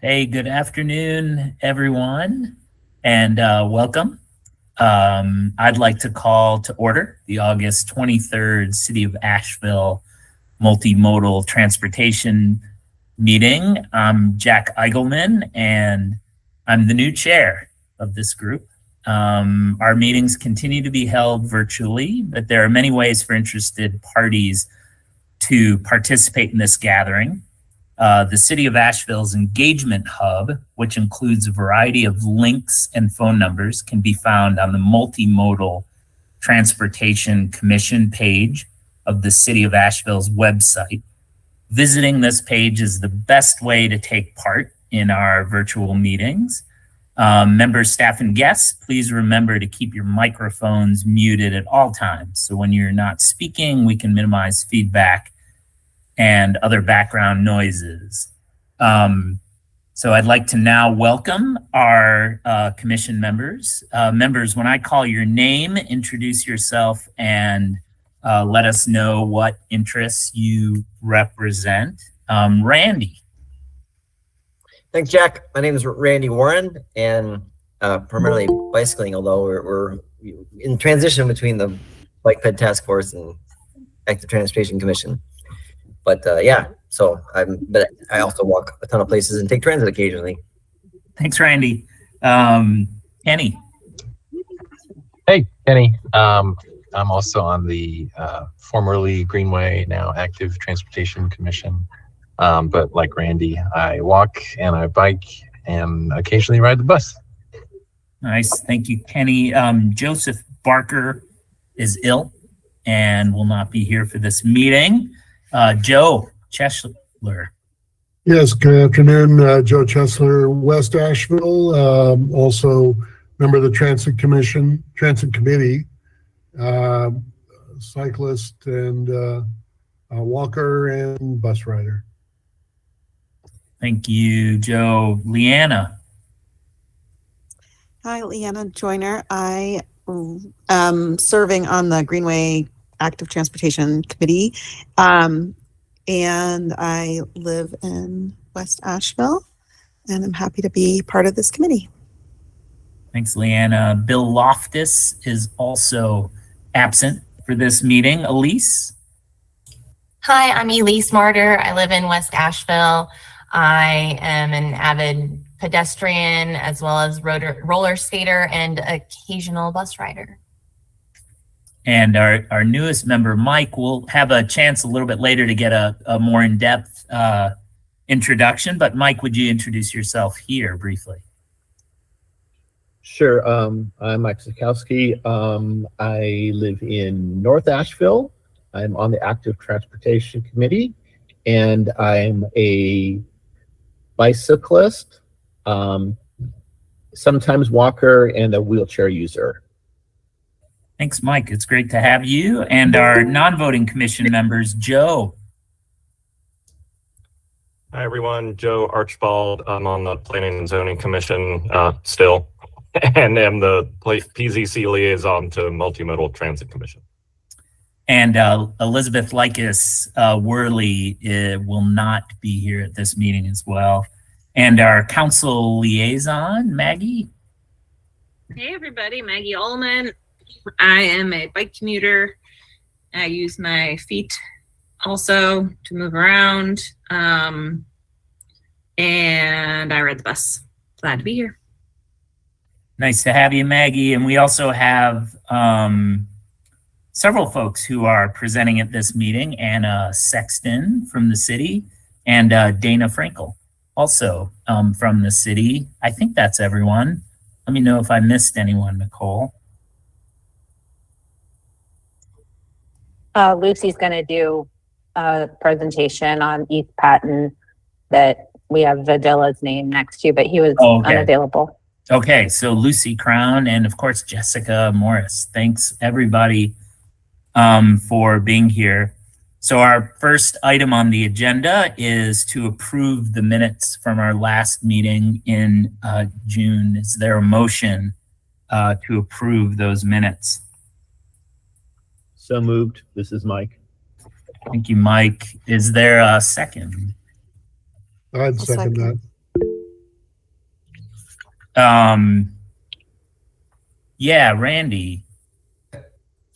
Hey, good afternoon, everyone, and welcome. I'd like to call to order the August 23rd City of Asheville Multimodal Transportation meeting. I'm Jack Eigelman, and I'm the new chair of this group. Our meetings continue to be held virtually, but there are many ways for interested parties to participate in this gathering. The City of Asheville's engagement hub, which includes a variety of links and phone numbers, can be found on the Multimodal Transportation Commission page of the City of Asheville's website. Visiting this page is the best way to take part in our virtual meetings. Members, staff, and guests, please remember to keep your microphones muted at all times. So when you're not speaking, we can minimize feedback and other background noises. So I'd like to now welcome our commission members. Members, when I call your name, introduce yourself and let us know what interests you represent. Randy. Thanks, Jack. My name is Randy Warren, and primarily bicycling, although we're in transition between the Bike Ped Task Force and Active Transportation Commission. But yeah, so but I also walk a ton of places and take transit occasionally. Thanks, Randy. Kenny. Hey, Kenny. I'm also on the formerly Greenway, now Active Transportation Commission. But like Randy, I walk and I bike and occasionally ride the bus. Nice. Thank you, Kenny. Joseph Barker is ill and will not be here for this meeting. Joe Chesler. Yes, good afternoon. Joe Chesler, West Asheville, also member of the Transit Committee, cyclist and walker and bus rider. Thank you, Joe. Leanna. Hi, Leanna Joyner. I am serving on the Greenway Active Transportation Committee, and I live in West Asheville, and I'm happy to be part of this committee. Thanks, Leanna. Bill Loftus is also absent for this meeting. Elise? Hi, I'm Elise Martyr. I live in West Asheville. I am an avid pedestrian as well as roller skater and occasional bus rider. And our newest member, Mike, will have a chance a little bit later to get a more in-depth introduction. But Mike, would you introduce yourself here briefly? Sure. I'm Mike Sikowski. I live in North Asheville. I'm on the Active Transportation Committee, and I'm a bicyclist, sometimes walker, and a wheelchair user. Thanks, Mike. It's great to have you. And our non-voting commission members, Joe. Hi, everyone. Joe Archibald. I'm on the Planning and Zoning Commission still, and am the PZC liaison to Multimodal Transit Commission. And Elizabeth Lycus Worley will not be here at this meeting as well. And our council liaison, Maggie. Hey, everybody. Maggie Ullman. I am a bike commuter. I use my feet also to move around. And I ride the bus. Glad to be here. Nice to have you, Maggie. And we also have several folks who are presenting at this meeting. Anna Sexton from the city and Dana Frankel, also from the city. I think that's everyone. Let me know if I missed anyone, Nicole. Lucy's going to do a presentation on East Patton that we have Vidilla's name next to, but he was unavailable. Okay, so Lucy Crown and of course Jessica Morris. Thanks everybody for being here. So our first item on the agenda is to approve the minutes from our last meeting in June. Is there a motion to approve those minutes? So moved. This is Mike. Thank you, Mike. Is there a second? I'd second that. Yeah, Randy.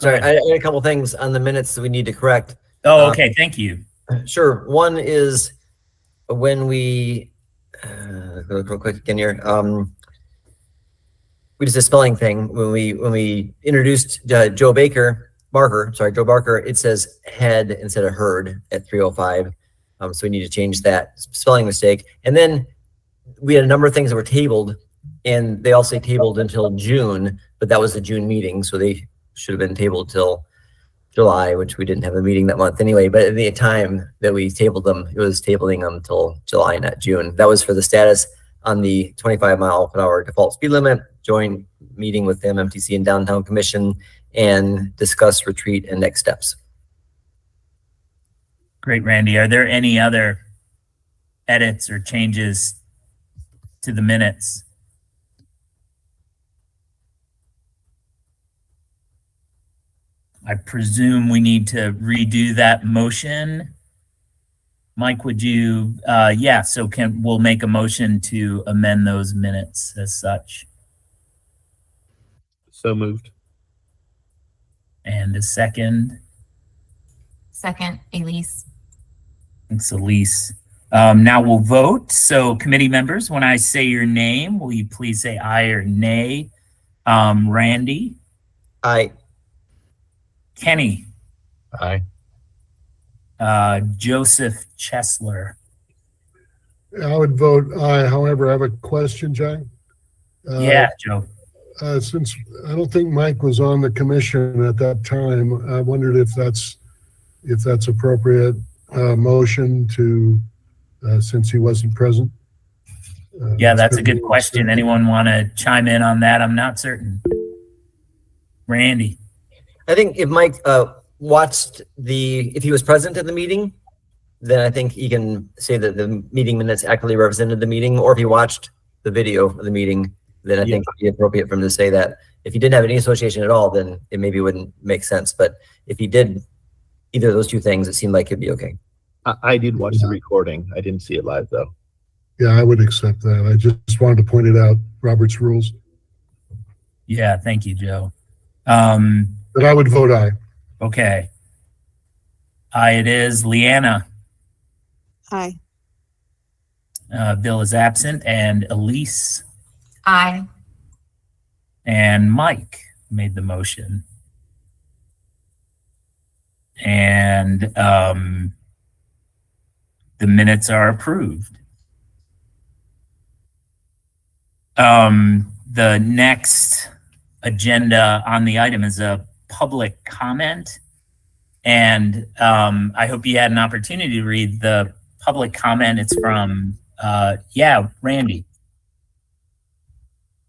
Sorry, I had a couple things on the minutes that we need to correct. Oh, okay. Thank you. Sure. One is when we go real quick again here. We just a spelling thing when we introduced Joe Barker. It says head instead of herd at 3:05. So we need to change that spelling mistake. And then we had a number of things that were tabled, and they all say tabled until June, but that was the June meeting, so they should have been tabled till July, which we didn't have a meeting that month anyway. But at the time that we tabled them, it was tabling them till July, not June. That was for the status on the 25-mile-per-hour default speed limit, joint meeting with the MMTC and Downtown Commission, and discuss retreat and next steps. Great, Randy. Are there any other edits or changes to the minutes? I presume we need to redo that motion. Mike, would you, yeah, so we'll make a motion to amend those minutes as such. So moved. And a second. Second, Elise. Thanks, Elise. Now we'll vote. So committee members, when I say your name, will you please say aye or nay? Randy? Aye. Kenny? Aye. Joseph Chesler? I would vote aye. However, I have a question, Jack. Yeah, Joe. Since I don't think Mike was on the commission at that time, I wondered if that's appropriate motion to since he wasn't present. Yeah, that's a good question. Anyone want to chime in on that? I'm not certain. Randy. I think if Mike watched if he was present at the meeting, then I think he can say that the meeting minutes accurately represented the meeting, or if he watched the video of the meeting, then I think it'd be appropriate for him to say that. If he didn't have any association at all, then it maybe wouldn't make sense. But if he did either of those two things, it seemed like it'd be okay. I did watch the recording. I didn't see it live though. Yeah, I would accept that. I just wanted to point it out, Robert's rules. Yeah, thank you, Joe. But I would vote aye. Okay. Aye it is. Leanna. Aye. Bill is absent. And Elise. Aye. And Mike made the motion. And the minutes are approved. The next agenda on the item is a public comment. And I hope you had an opportunity to read the public comment. It's from, Randy.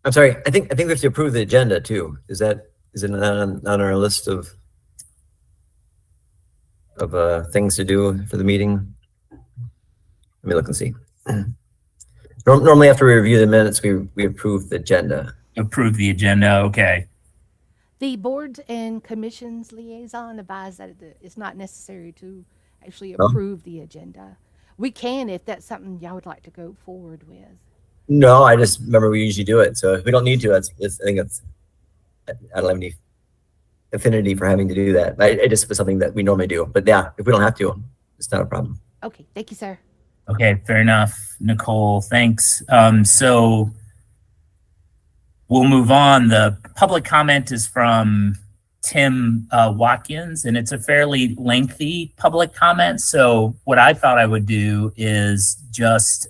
I'm sorry. I think we have to approve the agenda too. Is it on our list of things to do for the meeting? Let me look and see. Normally after we review the minutes, we approve the agenda. Approve the agenda. Okay. The board and commissions liaison advised that it's not necessary to actually approve the agenda. We can if that's something y'all would like to go forward with. No, I just remember we usually do it. So if we don't need to, I think I don't have any affinity for having to do that. It just was something that we normally do. But yeah, if we don't have to, it's not a problem. Okay, thank you, sir. Okay, fair enough, Nicole. Thanks. So we'll move on. The public comment is from Tim Watkins, and it's a fairly lengthy public comment. So what I thought I would do is just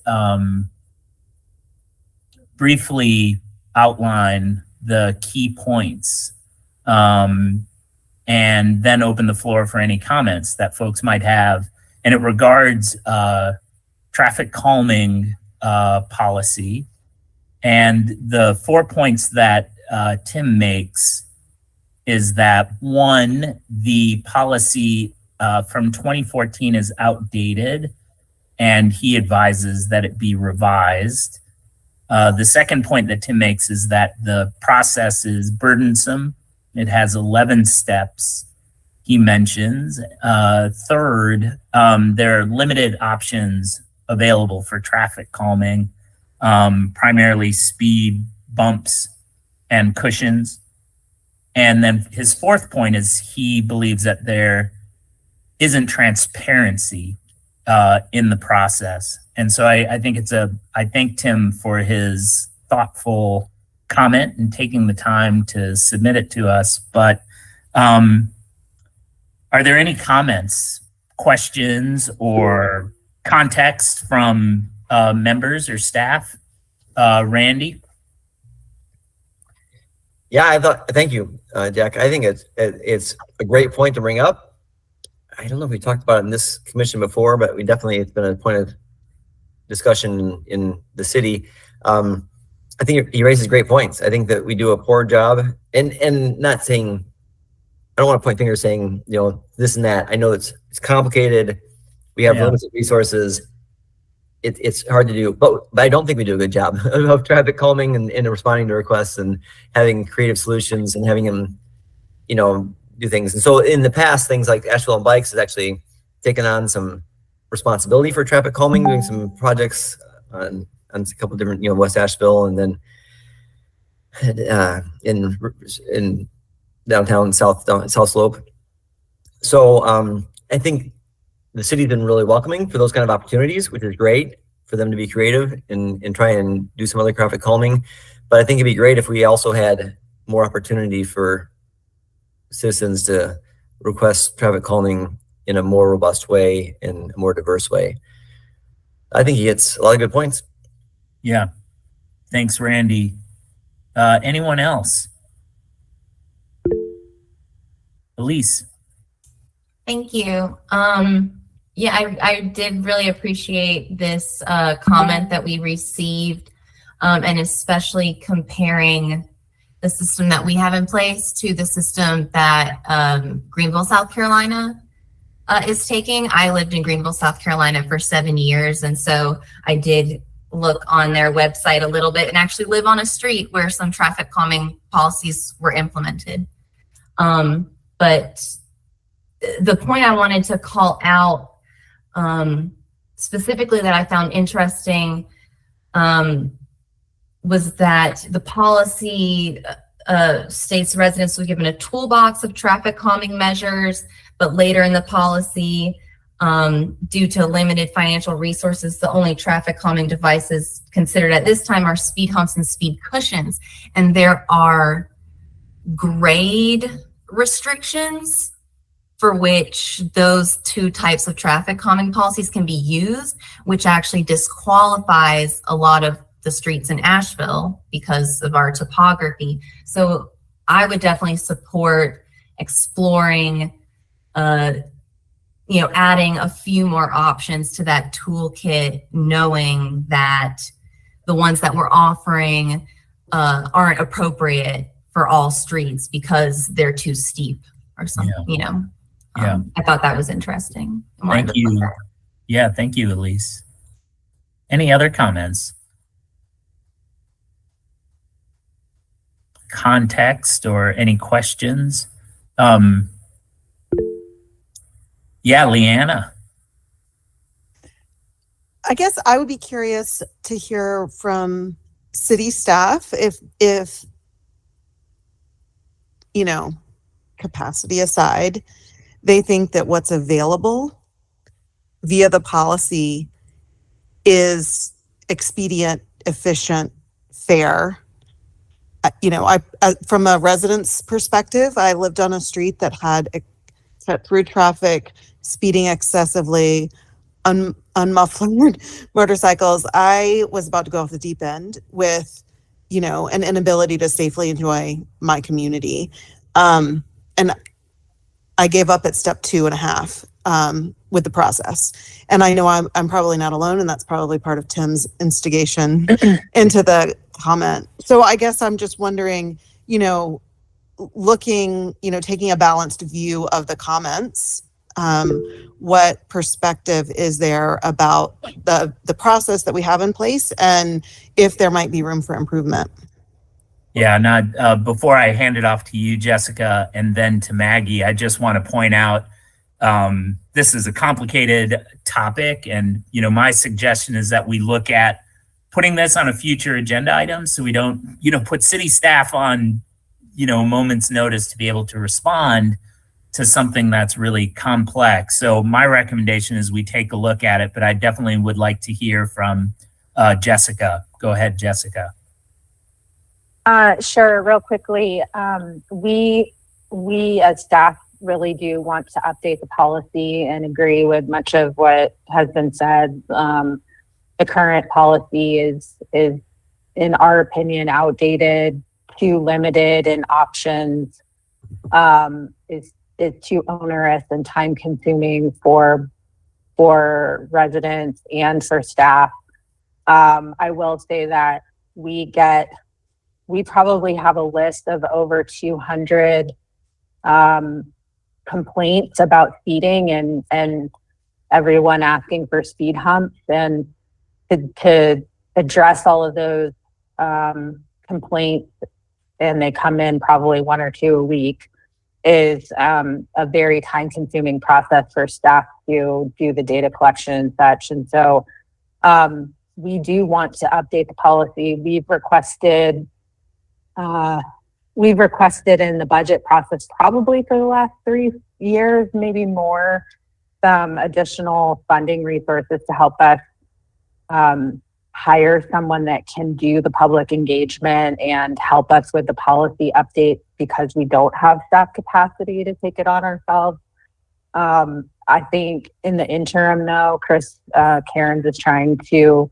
briefly outline the key points and then open the floor for any comments that folks might have. And it regards traffic calming policy. And the 4 points that Tim makes is that, one, the policy from 2014 is outdated, and he advises that it be revised. The second point that Tim makes is that the process is burdensome. It has 11 steps, he mentions. Third, there are limited options available for traffic calming, primarily speed bumps and cushions. And then his fourth point is he believes that there isn't transparency in the process. And so I think I thank Tim for his thoughtful comment and taking the time to submit it to us. But are there any comments, questions, or context from members or staff? Randy? Yeah, thank you, Jack. I think it's a great point to bring up. I don't know if we talked about it in this commission before, but it's been a point of discussion in the city. I think he raises great points. I think that we do a poor job, and not saying, I don't want to point fingers saying, this and that. I know it's complicated. We have limited resources. It's hard to do, but I don't think we do a good job of traffic calming and responding to requests and having creative solutions and having them, do things. And so in the past, things like Asheville on Bikes has actually taken on some responsibility for traffic calming, doing some projects on a couple of different, West Asheville, and then in downtown South Slope. So I think the city's been really welcoming for those kind of opportunities, which is great for them to be creative and try and do some other traffic calming. But I think it'd be great if we also had more opportunity for citizens to request traffic calming in a more robust way and a more diverse way. I think he hits a lot of good points. Yeah. Thanks, Randy. Anyone else? Elise. Thank you. Yeah, I did really appreciate this comment that we received, and especially comparing the system that we have in place to the system that Greenville, South Carolina is taking. I lived in Greenville, South Carolina for 7 years, and so I did look on their website a little bit and actually live on a street where some traffic calming policies were implemented. But the point I wanted to call out specifically that I found interesting was that the policy states residents were given a toolbox of traffic calming measures, but later in the policy, due to limited financial resources, the only traffic calming devices considered at this time are speed humps and speed cushions. And there are grade restrictions for which those two types of traffic calming policies can be used, which actually disqualifies a lot of the streets in Asheville because of our topography. So I would definitely support exploring, adding a few more options to that toolkit, knowing that the ones that we're offering aren't appropriate for all streets because they're too steep or something, I thought that was interesting. Thank you. Yeah, thank you, Elise. Any other comments? Context or any questions? Yeah, Leanna. I guess I would be curious to hear from city staff if capacity aside, they think that what's available via the policy is expedient, efficient, fair. From a resident's perspective, I lived on a street that had cut through traffic, speeding excessively, unmuffled motorcycles. I was about to go off the deep end with, an inability to safely enjoy my community. And I gave up at step 2.5 with the process. And I know I'm probably not alone, and that's probably part of Tim's instigation into the comment. So I guess I'm just wondering, looking, taking a balanced view of the comments, what perspective is there about the process that we have in place and if there might be room for improvement? Yeah, before I hand it off to you, Jessica, and then to Maggie, I just want to point out this is a complicated topic. And, my suggestion is that we look at putting this on a future agenda item so we don't, put city staff on, a moment's notice to be able to respond to something that's really complex. So my recommendation is we take a look at it, but I definitely would like to hear from Jessica. Go ahead, Jessica. Sure, real quickly. We as staff really do want to update the policy and agree with much of what has been said. The current policy is, in our opinion, outdated, too limited in options, is too onerous and time consuming for residents and for staff. I will say that we probably have a list of over 200 complaints about speeding and everyone asking for speed humps, and to address all of those complaints, and they come in probably 1 or 2 a week, is a very time consuming process for staff to do the data collection and such. And so we do want to update the policy. We've requested in the budget process, probably for the last 3 years, maybe more, some additional funding resources to help us hire someone that can do the public engagement and help us with the policy update, because we don't have staff capacity to take it on ourselves. I think in the interim, though, Chris Cairns is trying to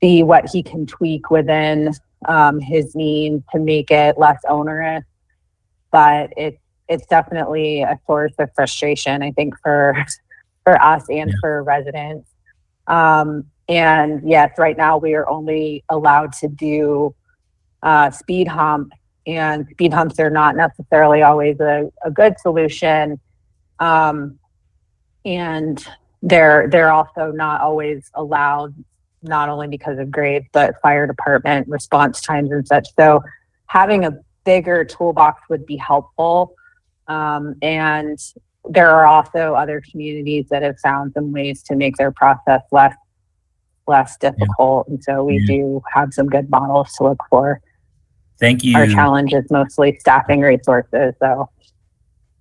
see what he can tweak within his means to make it less onerous, but it's definitely a source of frustration, I think, for us and for residents. And yes, right now we are only allowed to do speed hump, and speed humps are not necessarily always a good solution. And they're also not always allowed, not only because of grades, but fire department response times and such. So having a bigger toolbox would be helpful. And there are also other communities that have found some ways to make their process less difficult. And so we do have some good models to look for. Thank you. Our challenge is mostly staffing resources. So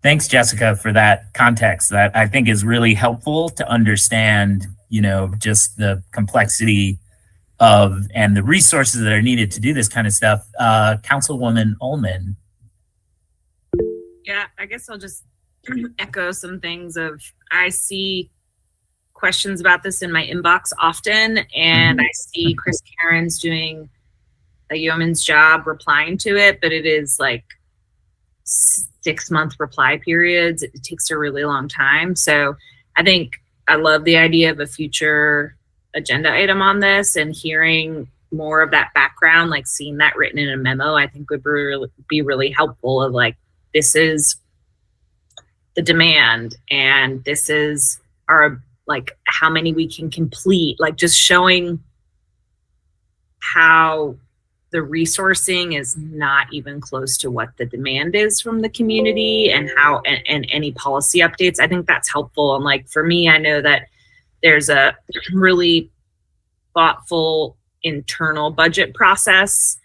thanks, Jessica, for that context. That I think is really helpful to understand, just the complexity of and the resources that are needed to do this kind of stuff. Councilwoman Ullman. Yeah, I guess I'll just echo some things I see questions about this in my inbox often, and I see Chris Cairns doing a yeoman's job replying to it, but it is like 6-month reply periods. It takes a really long time. So I think I love the idea of a future agenda item on this, and hearing more of that background, like seeing that written in a memo, I think would be really helpful, of like, this is the demand and this is our, like, how many we can complete, like just showing how the resourcing is not even close to what the demand is from the community, and how, and any policy updates. I think that's helpful. And like, for me, I know that there's a really thoughtful internal budget process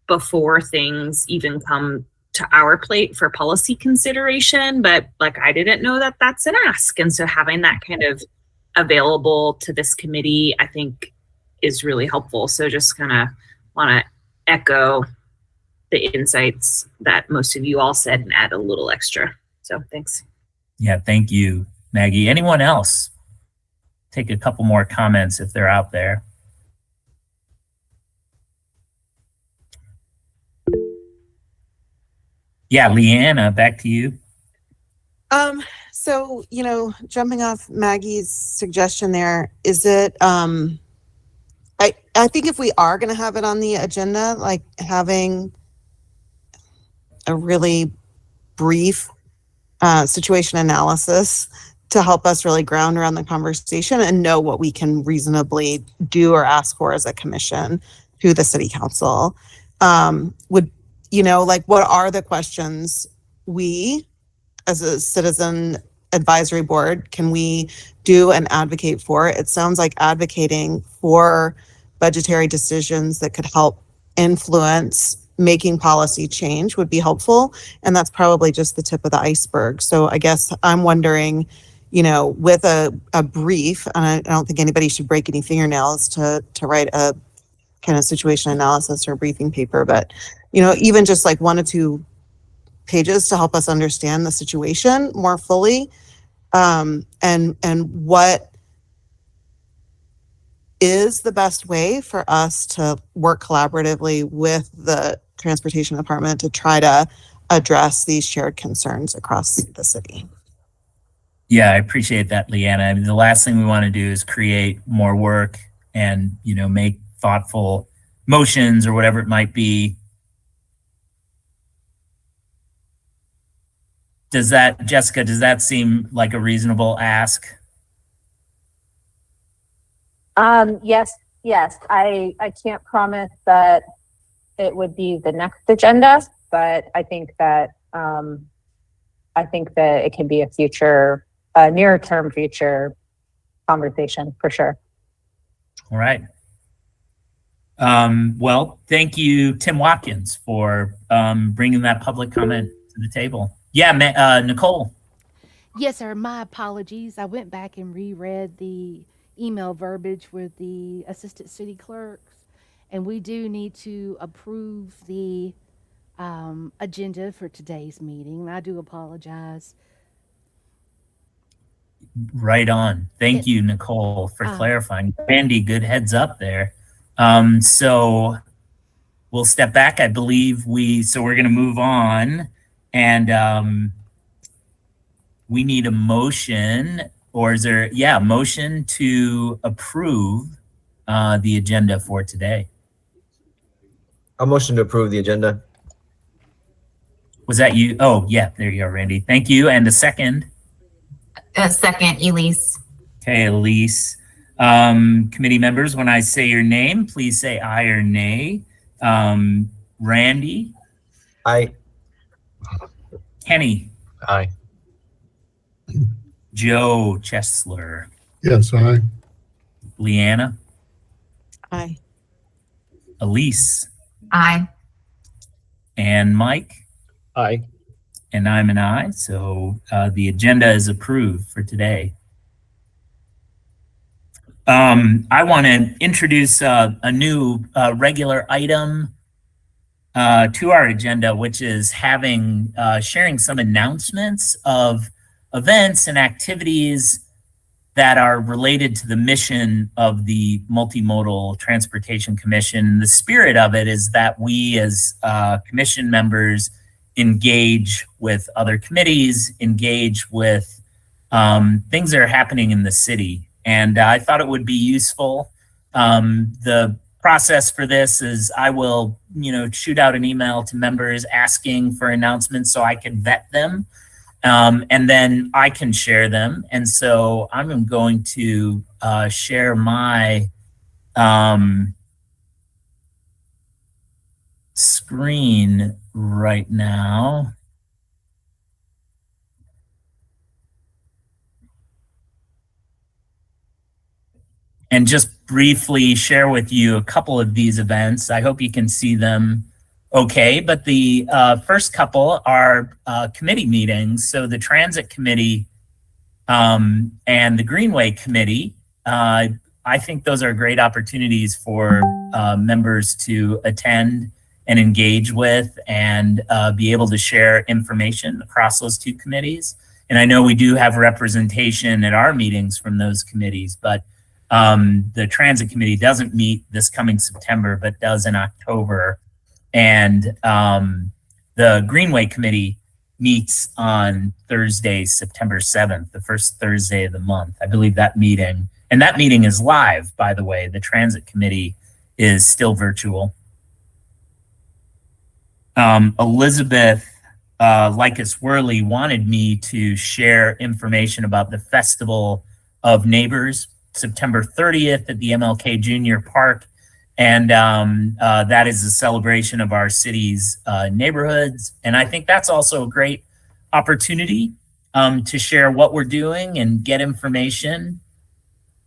before things even come to our plate for policy consideration, but like, I didn't know that that's an ask. And so having that kind of available to this committee, I think, is really helpful. So just kind of want to echo the insights that most of you all said and add a little extra. So thanks. Yeah, thank you, Maggie. Anyone else? Take a couple more comments if they're out there. Yeah, Leanna, back to you. So, jumping off Maggie's suggestion there, is it, I think if we are going to have it on the agenda, like having a really brief situation analysis to help us really ground around the conversation and know what we can reasonably do or ask for as a commission to the city council, would, like, what are the questions we, as a citizen advisory board, can we do and advocate for? It sounds like advocating for budgetary decisions that could help influence making policy change would be helpful. And that's probably just the tip of the iceberg. So I guess I'm wondering, with a brief, and I don't think anybody should break any fingernails to write a kind of situation analysis or briefing paper, but, even just like 1 or 2 pages to help us understand the situation more fully, and what is the best way for us to work collaboratively with the transportation department to try to address these shared concerns across the city. Yeah, I appreciate that, Leanna. I mean, the last thing we want to do is create more work and, make thoughtful motions or whatever it might be. Jessica, does that seem like a reasonable ask? Yes. I can't promise that it would be the next agenda, but I think that it can be a near term future conversation for sure. All right. Well, thank you, Tim Watkins, for bringing that public comment to the table. Yeah, Nicole. Yes, sir. My apologies. I went back and reread the email verbiage with the assistant city clerks, and we do need to approve the agenda for today's meeting. I do apologize. Right on. Thank you, Nicole, for clarifying. Randy, good heads up there. So we'll step back. I believe so we're going to move on, and we need a motion, or is there, motion to approve the agenda for today. I'll motion to approve the agenda. Was that you? Oh, yeah, there you go, Randy. Thank you. And a second. A second, Elise. Okay, Elise. Committee members, when I say your name, please say aye or nay. Randy? Aye. Kenny? Aye. Joe Chesler? Yes, aye. Leanna? Aye. Elise? Aye. And Mike? Aye. And I'm an aye, so the agenda is approved for today. I want to introduce a new regular item to our agenda, which is sharing some announcements of events and activities that are related to the mission of the Multimodal Transportation Commission. The spirit of it is that we as commission members engage with other committees, engage with things that are happening in the city. And I thought it would be useful. The process for this is I will, shoot out an email to members asking for announcements so I can vet them. And then I can share them. And so I'm going to share my screen right now. And just briefly share with you a couple of these events. I hope you can see them okay, but the first couple are committee meetings. So the Transit Committee and the Greenway Committee, I think those are great opportunities for members to attend and engage with and be able to share information across those two committees. And I know we do have representation at our meetings from those committees, but the Transit Committee doesn't meet this coming September, but does in October. And the Greenway Committee meets on Thursday, September 7th, the first Thursday of the month. I believe that meeting, and that meeting is live, by the way. The Transit Committee is still virtual. Elizabeth Lycus Worley wanted me to share information about the Festival of Neighbors, September 30th at the MLK Junior Park. And that is a celebration of our city's neighborhoods. And I think that's also a great opportunity to share what we're doing and get information.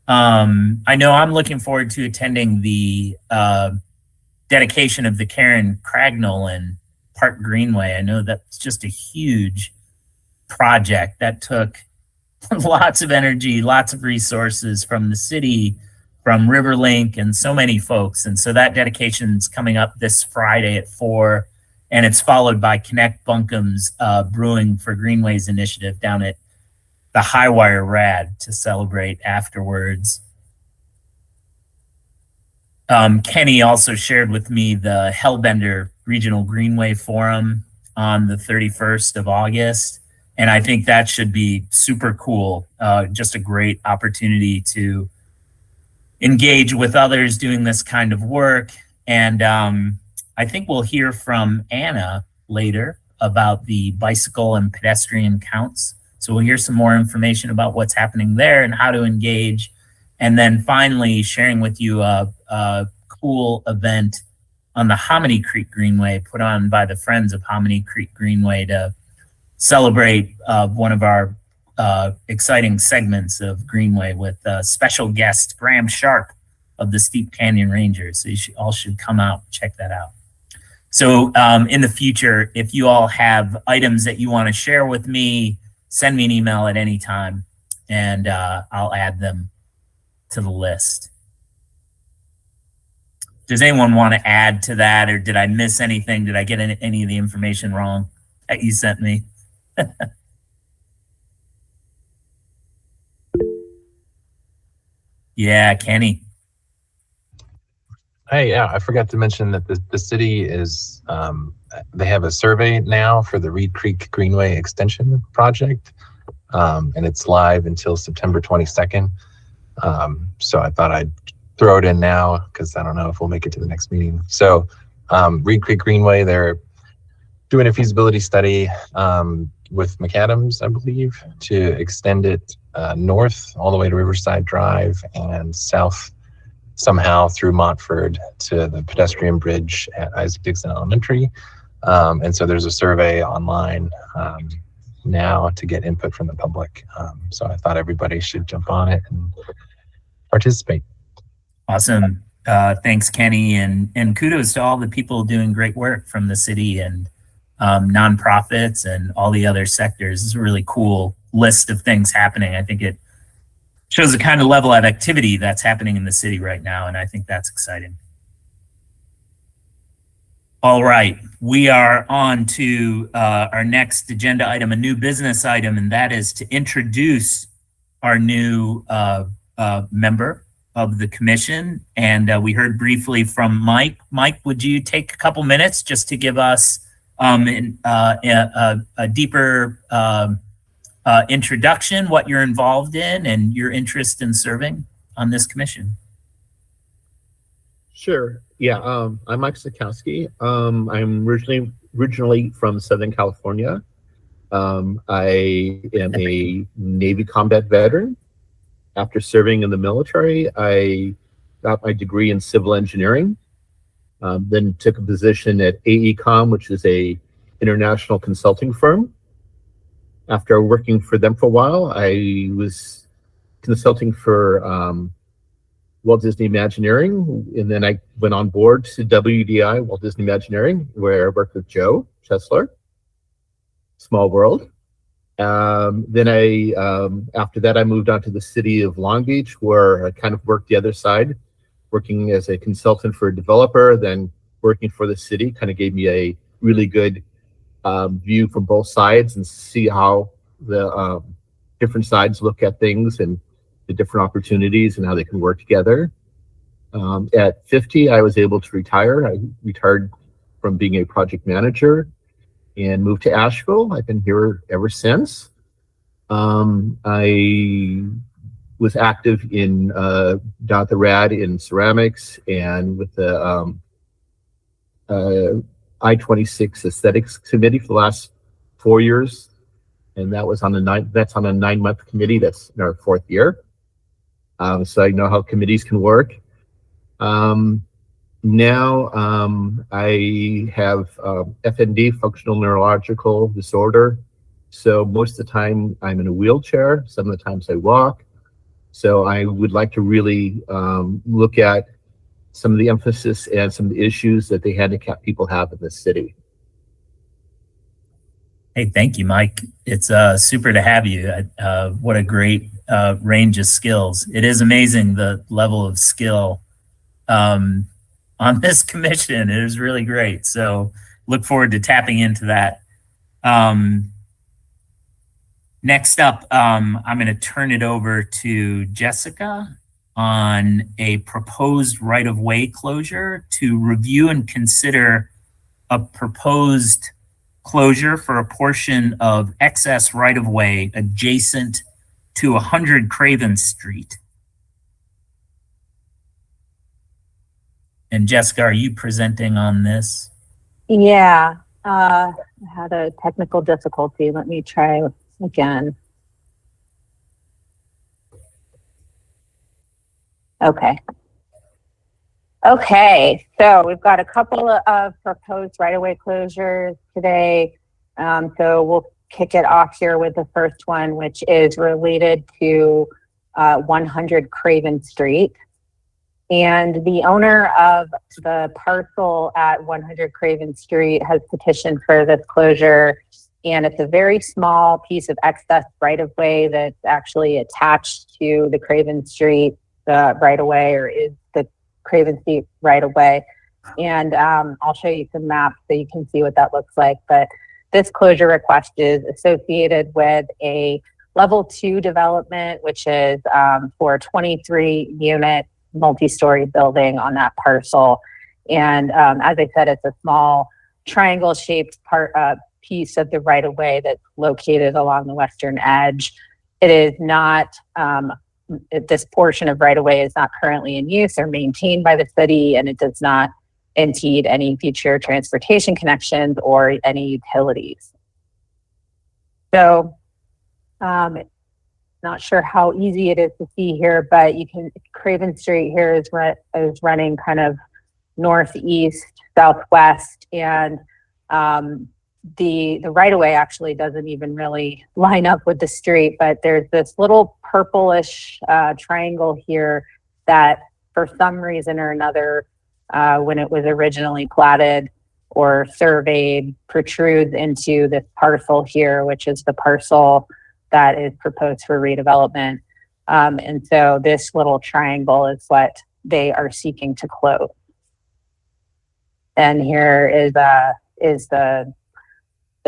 I know I'm looking forward to attending the dedication of the Karen Craignolan Park Greenway. I know that's just a huge project that took lots of energy, lots of resources from the city, from Riverlink, and so many folks. And so that dedication is coming up this Friday at 4, and it's followed by Connect Bunkum's Brewing for Greenways initiative down at the Highwire Rad to celebrate afterwards. Kenny also shared with me the Hellbender Regional Greenway Forum on the 31st of August. And I think that should be super cool. Just a great opportunity to engage with others doing this kind of work. And I think we'll hear from Anna later about the bicycle and pedestrian counts. So we'll hear some more information about what's happening there and how to engage. And then finally sharing with you a cool event on the Hominy Creek Greenway put on by the Friends of Hominy Creek Greenway to celebrate one of our exciting segments of Greenway with special guest Graham Sharp of the Steep Canyon Rangers. So you all should come out and check that out. So in the future, if you all have items that you want to share with me, send me an email at any time and I'll add them to the list. Does anyone want to add to that, or did I miss anything? Did I get any of the information wrong that you sent me? Yeah, Kenny. Hey, yeah, I forgot to mention that the city is, they have a survey now for the Reed Creek Greenway Extension Project, and it's live until September 22nd. So I thought I'd throw it in now because I don't know if we'll make it to the next meeting. So Reed Creek Greenway, they're doing a feasibility study with McAdams, I believe, to extend it north all the way to Riverside Drive and south somehow through Montford to the pedestrian bridge at Isaac Dixon Elementary. And so there's a survey online now to get input from the public. So I thought everybody should jump on it and participate. Awesome. Thanks, Kenny. And kudos to all the people doing great work from the city and nonprofits and all the other sectors. It's a really cool list of things happening. I think it shows the kind of level of activity that's happening in the city right now, and I think that's exciting. All right, we are on to our next agenda item, a new business item, and that is to introduce our new member of the commission. And we heard briefly from Mike. Mike, would you take a couple minutes just to give us a deeper introduction, what you're involved in and your interest in serving on this commission? Sure. Yeah. I'm Mike Sikowski. I'm originally from Southern California. I am a Navy combat veteran. After serving in the military, I got my degree in civil engineering. Then took a position at AECOM, which is a international consulting firm. After working for them for a while, I was consulting for Walt Disney Imagineering, and then I went on board to WDI, Walt Disney Imagineering, where I worked with Joe Chesler. Small world. Then after that, I moved on to the city of Long Beach, where I kind of worked the other side, working as a consultant for a developer, then working for the city. Kind of gave me a really good view from both sides and see how the different sides look at things and the different opportunities and how they can work together. At 50, I was able to retire. I retired from being a project manager and moved to Asheville. I've been here ever since. I was active in down at the RAD in ceramics and with the I-26 Aesthetics Committee for the last 4 years, and that was on a 9-month committee. That's in our 4th year. So I know how committees can work. Now I have FND, functional neurological disorder. So most of the time I'm in a wheelchair. Some of the times I walk. So I would like to really look at some of the emphasis and some of the issues that the handicapped people have in this city. Hey, thank you, Mike. It's super to have you. What a great range of skills. It is amazing the level of skill on this commission. It is really great. So look forward to tapping into that. Next up, I'm going to turn it over to Jessica on a proposed right-of-way closure to review and consider a proposed closure for a portion of excess right-of-way adjacent to 100 Craven Street. And Jessica, are you presenting on this? Yeah, I had a technical difficulty. Let me try again. Okay, so we've got a couple of proposed right-of-way closures today. So we'll kick it off here with the first one, which is related to 100 Craven Street. And the owner of the parcel at 100 Craven Street has petitioned for this closure. And it's a very small piece of excess right-of-way that's actually attached to the Craven Street right-of-way, or is the Craven Street right-of-way. And I'll show you some maps so you can see what that looks like. But this closure request is associated with a level 2 development, which is for a 23-unit multi-story building on that parcel. And as I said, it's a small triangle-shaped piece of the right-of-way that's located along the western edge. It is not, this portion of right-of-way is not currently in use or maintained by the city, and it does not impede any future transportation connections or any utilities. So, not sure how easy it is to see here, but you can, Craven Street here is running kind of northeast, southwest, and the right-of-way actually doesn't even really line up with the street, but there's this little purplish triangle here that for some reason or another, when it was originally platted or surveyed, protrudes into this parcel here, which is the parcel that is proposed for redevelopment. And so this little triangle is what they are seeking to close. And here is the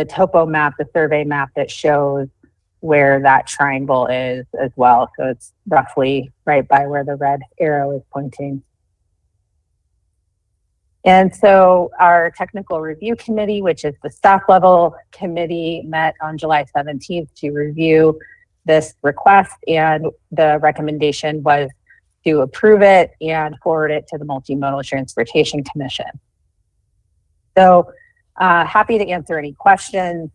topo map, the survey map that shows where that triangle is as well. So it's roughly right by where the red arrow is pointing. And so our technical review committee, which is the staff level committee, met on July 17th to review this request, and the recommendation was to approve it and forward it to the Multimodal Transportation Commission. So happy to answer any questions.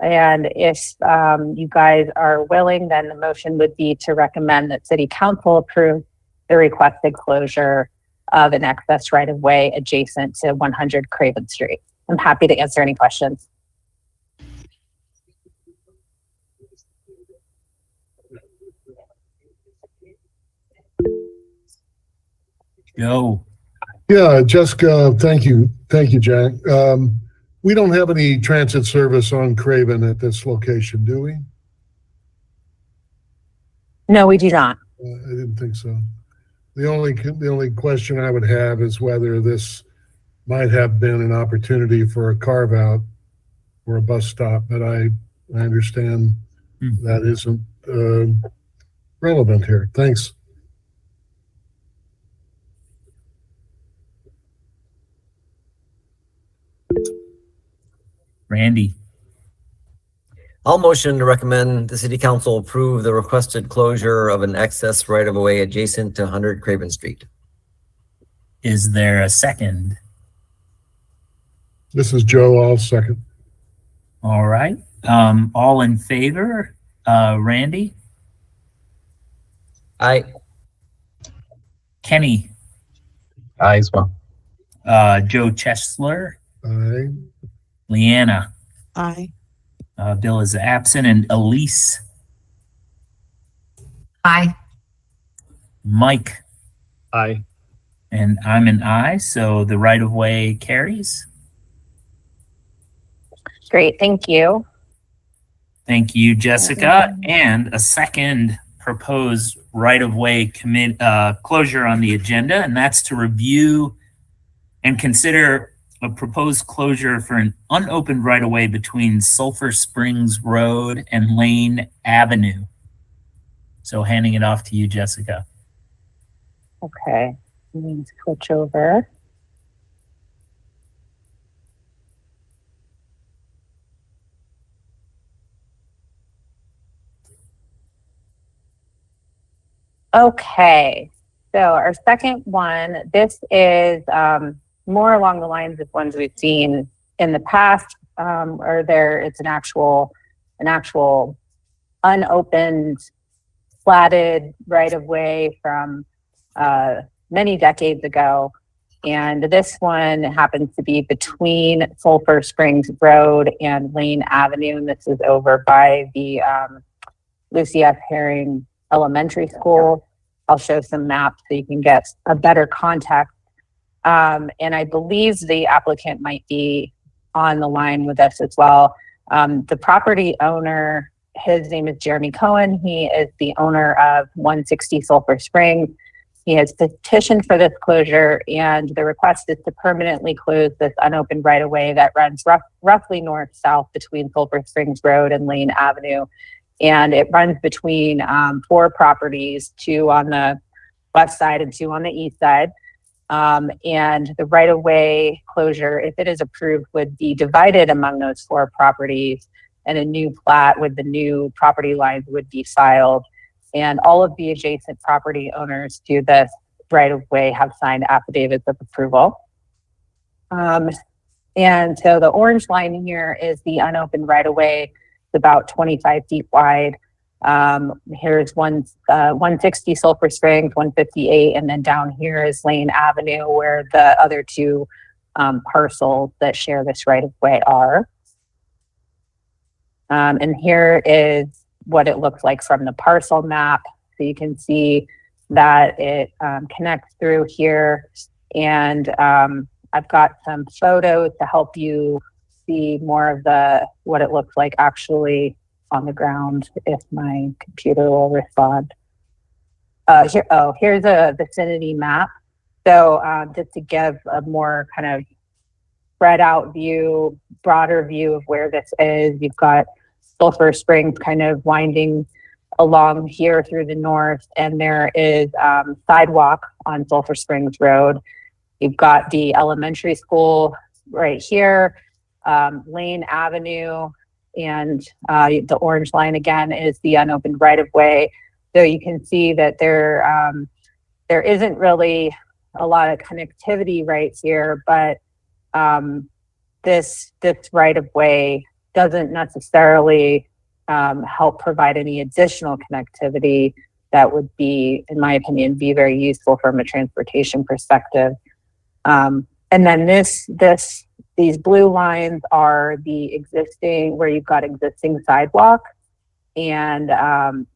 And if you guys are willing, then the motion would be to recommend that City Council approve the requested closure of an excess right-of-way adjacent to 100 Craven Street. I'm happy to answer any questions. Joe. Yeah, Jessica, thank you. Thank you, Jack. We don't have any transit service on Craven at this location, do we? No, we do not. I didn't think so. The only question I would have is whether this might have been an opportunity for a carve out or a bus stop, but I understand that isn't relevant here. Thanks. Randy. I'll motion to recommend the City Council approve the requested closure of an excess right-of-way adjacent to 100 Craven Street. Is there a second? This is Joe. I'll second. All right. All in favor? Randy? Aye. Kenny? Aye as well. Joe Chesler? Aye. Leanna? Aye. Bill is absent. And Elise? Aye. Mike, Aye. and I'm an I, so the right-of-way carries. Great, thank you. Thank you, Jessica. And a second proposed right-of-way closure on the agenda, and that's to review and consider a proposed closure for an unopened right-of-way between Sulphur Springs Road and Lane Avenue. So handing it off to you, Jessica. Okay, let me switch over. Okay, so our second one, this is more along the lines of ones we've seen in the past, or it's an actual unopened, platted right of way from many decades ago. And this one happens to be between Sulphur Springs Road and Lane Avenue. And this is over by the Lucy F. Herring Elementary School. I'll show some maps so you can get a better context. And I believe the applicant might be on the line with us as well. The property owner, his name is Jeremy Cohen. He is the owner of 160 Sulphur Springs. He has petitioned for this closure, and the request is to permanently close this unopened right-of-way that runs roughly north-south between Sulphur Springs Road and Lane Avenue. And it runs between 4 properties, 2 on the west side and 2 on the east side. And the right-of-way closure, if it is approved, would be divided among those 4 properties, and a new plat with the new property lines would be filed. And all of the adjacent property owners to this right-of-way have signed affidavits of approval. And so the orange line here is the unopened right-of-way. It's about 25 feet wide. Here's 160 Sulphur Springs, 158, and then down here is Lane Avenue, where the other 2 parcels that share this right-of-way are. And here is what it looks like from the parcel map. So you can see that it connects through here. And I've got some photos to help you see more of what it looks like actually on the ground, if my computer will respond. Here's a vicinity map. So just to give a more kind of spread out view, broader view of where this is, you've got Sulphur Springs kind of winding along here through the north, and there is sidewalk on Sulphur Springs Road. You've got the elementary school right here, Lane Avenue, and the orange line again is the unopened right-of-way. So you can see that there isn't really a lot of connectivity right here, but this right-of-way doesn't necessarily help provide any additional connectivity that would be, in my opinion, be very useful from a transportation perspective. And then these blue lines are the existing, where you've got existing sidewalk. And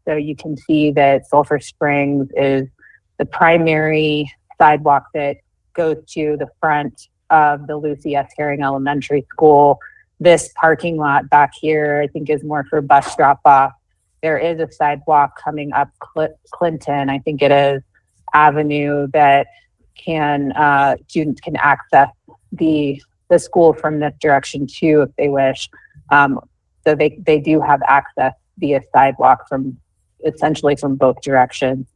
so you can see that Sulphur Springs is the primary sidewalk that goes to the front of the Lucy S. Herring Elementary School. This parking lot back here, I think, is more for bus drop off. There is a sidewalk coming up Clinton, I think it is, Avenue, that students can access the school from this direction too, if they wish. So they do have access via sidewalk essentially from both directions.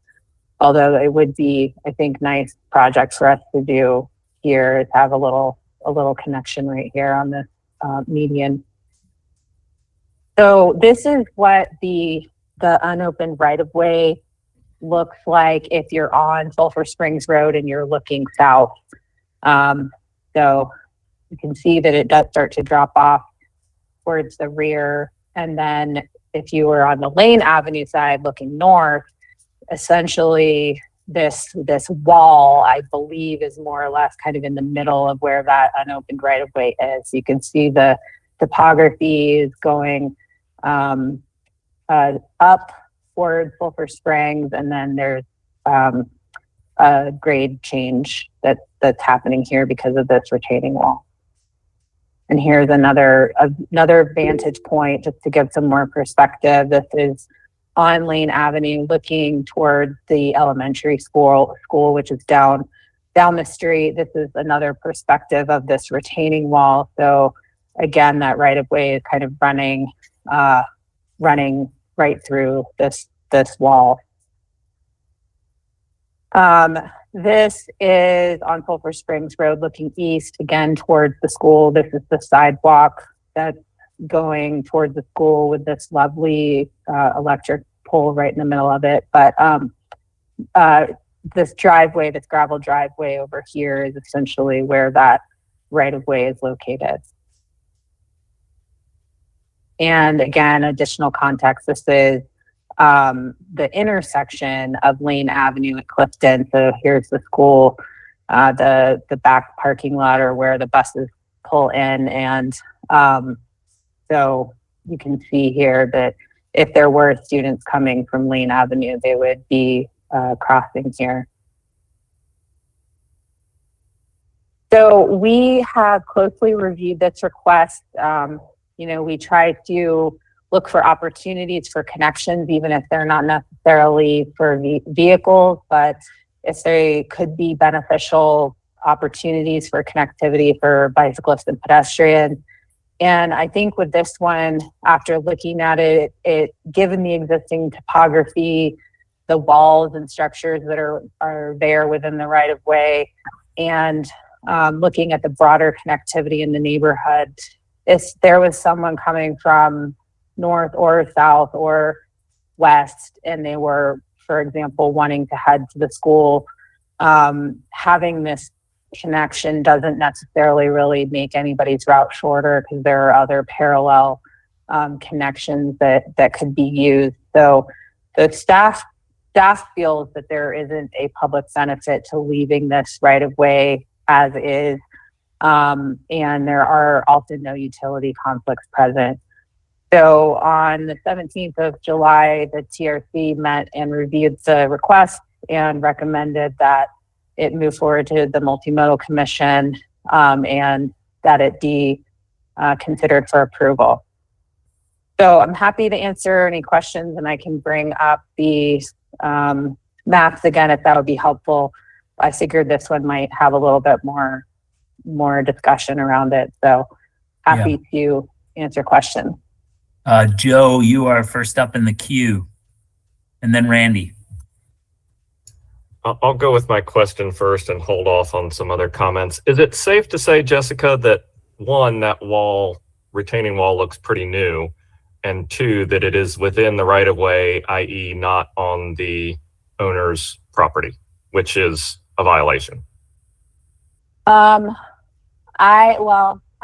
Although it would be, I think, nice project for us to do here is have a little connection right here on this median. So this is what the unopened right-of-way looks like if you're on Sulphur Springs Road and you're looking south. So you can see that it does start to drop off towards the rear. And then if you were on the Lane Avenue side looking north, essentially this wall, I believe, is more or less kind of in the middle of where that unopened right-of-way is. You can see the topography is going up towards Sulphur Springs, and then there's a grade change that's happening here because of this retaining wall. And here's another vantage point just to give some more perspective. This is on Lane Avenue looking toward the elementary school, which is down the street. This is another perspective of this retaining wall. So again, that right of way is kind of running right through this wall. This is on Sulphur Springs Road looking east, again towards the school. This is the sidewalk that's going towards the school with this lovely electric pole right in the middle of it. But this driveway, this gravel driveway over here is essentially where that right of way is located. And again, additional context, this is the intersection of Lane Avenue at Clifton. So here's the school, the back parking lot or where the buses pull in. And so you can see here that if there were students coming from Lane Avenue, they would be crossing here. So we have closely reviewed this request. We try to look for opportunities for connections, even if they're not necessarily for vehicles, but if they could be beneficial opportunities for connectivity for bicyclists and pedestrians. And I think with this one, after looking at it, given the existing topography, the walls and structures that are there within the right of way, and looking at the broader connectivity in the neighborhood, if there was someone coming from north or south or west, and they were, for example, wanting to head to the school, having this connection doesn't necessarily really make anybody's route shorter because there are other parallel connections that could be used. So the staff feels that there isn't a public benefit to leaving this right of way as is, and there are also no utility conflicts present. So on the 17th of July, the TRC met and reviewed the request and recommended that it move forward to the Multimodal Commission and that it be considered for approval. So I'm happy to answer any questions, and I can bring up the maps again if that would be helpful. I figured this one might have a little bit more discussion around it. So happy to answer questions. Joe, you are first up in the queue, and then Randy. I'll go with my question first and hold off on some other comments. Is it safe to say, Jessica, that one, that retaining wall looks pretty new, and two, that it is within the right of way, i.e. not on the owner's property, which is a violation? I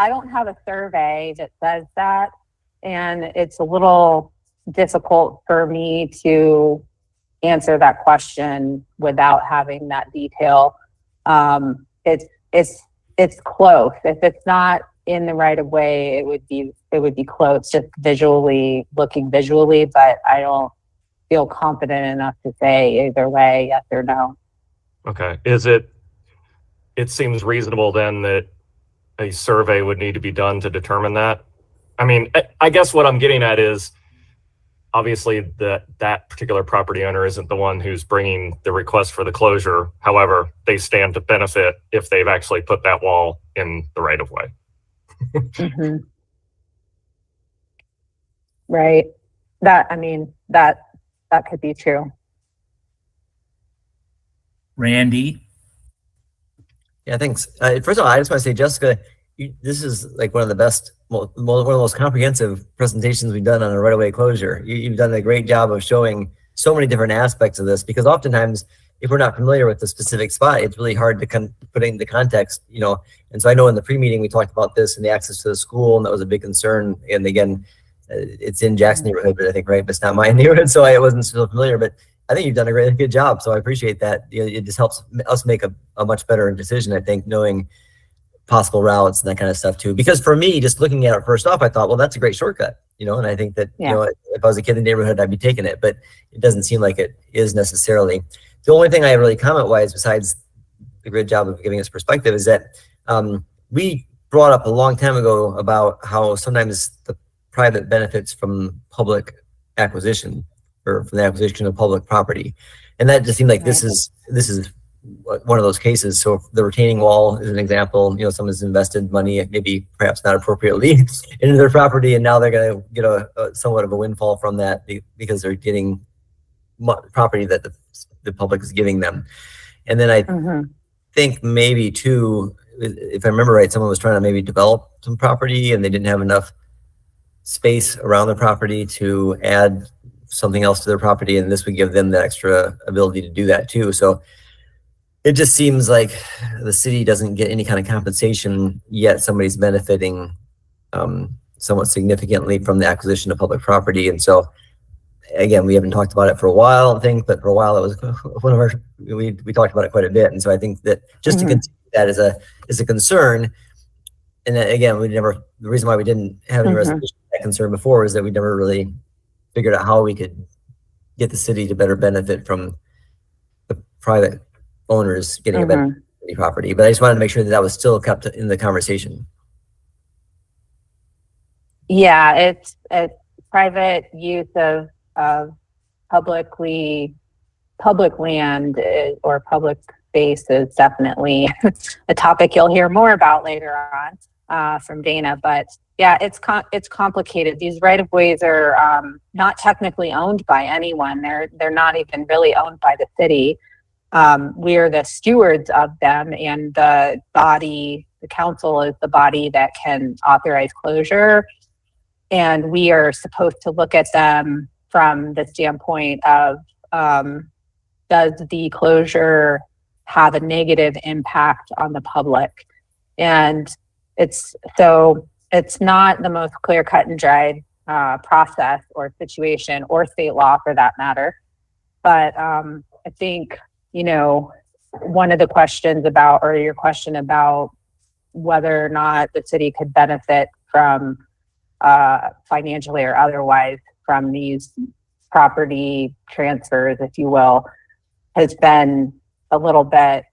don't have a survey that says that, and it's a little difficult for me to answer that question without having that detail. It's close. If it's not in the right of way, it would be close, just looking visually, but I don't feel confident enough to say either way, yes or no. Okay. It seems reasonable then that a survey would need to be done to determine that. I mean, I guess what I'm getting at is obviously that particular property owner isn't the one who's bringing the request for the closure. However, they stand to benefit if they've actually put that wall in the right of way. Mm-hmm. Right. That could be true. Randy. Yeah, thanks. First of all, I just want to say, Jessica, this is like one of the best, one of the most comprehensive presentations we've done on a right-of-way closure. You've done a great job of showing so many different aspects of this, because oftentimes, if we're not familiar with the specific spot, it's really hard to put it into context, And so I know in the pre-meeting, we talked about this and the access to the school, and that was a big concern. And again, it's in Jack's neighborhood, but I think, right, but it's not my neighborhood, so I wasn't so familiar, but I think you've done a really good job. So I appreciate that. It just helps us make a much better decision, I think, knowing possible routes and that kind of stuff too. Because for me, just looking at it first off, I thought, well, that's a great shortcut. and I think that, Yeah. if I was a kid in the neighborhood, I'd be taking it, but it doesn't seem like it is necessarily. The only thing I really comment wise, besides the great job of giving us perspective, is that we brought up a long time ago about how sometimes the private benefits from public acquisition or from the acquisition of public property. And that just seemed like this is one of those cases. So the retaining wall is an example. Someone's invested money, maybe perhaps not appropriately, into their property, and now they're going to get a somewhat of a windfall from that because they're getting property that the public is giving them. And then I think maybe too, if I remember right, someone was trying to maybe develop some property and they didn't have enough space around the property to add something else to their property, and this would give them the extra ability to do that too. So it just seems like the city doesn't get any kind of compensation, yet somebody's benefiting somewhat significantly from the acquisition of public property. And so again, we haven't talked about it for a while, I think, but for a while it was one of our, we talked about it quite a bit. And so I think that just to continue that is a concern. And then, again, the reason why we didn't have any resolution to that concern before is that we never really figured out how we could get the city to better benefit from the private owners getting a better property. But I just wanted to make sure that was still kept in the conversation. Yeah, it's private use of public land or public space is definitely a topic you'll hear more about later on from Dana. But yeah, it's complicated. These right-of-ways are not technically owned by anyone. They're not even really owned by the city. We are the stewards of them, and the council is the body that can authorize closure. And we are supposed to look at them from the standpoint of, does the closure have a negative impact on the public? And it's not the most clear cut and dried process or situation, or state law for that matter. But I think, one of the questions about, or your question about whether or not the city could benefit from financially or otherwise from these property transfers, if you will, has been a little bit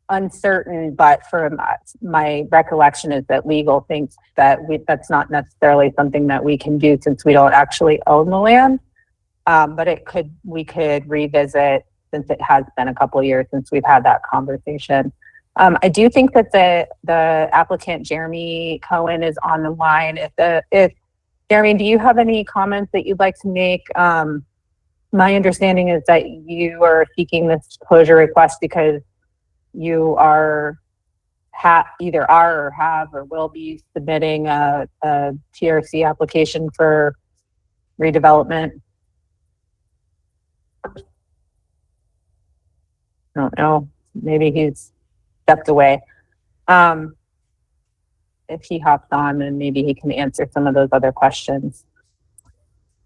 uncertain. But from my recollection is that legal thinks that that's not necessarily something that we can do since we don't actually own the land. But we could revisit, since it has been a couple of years since we've had that conversation. I do think that the applicant Jeremy Cohen is on the line. If Jeremy, do you have any comments that you'd like to make? My understanding is that you are seeking this closure request because you either are or have or will be submitting a TRC application for redevelopment. I don't know. Maybe he's stepped away. If he hops on, then maybe he can answer some of those other questions.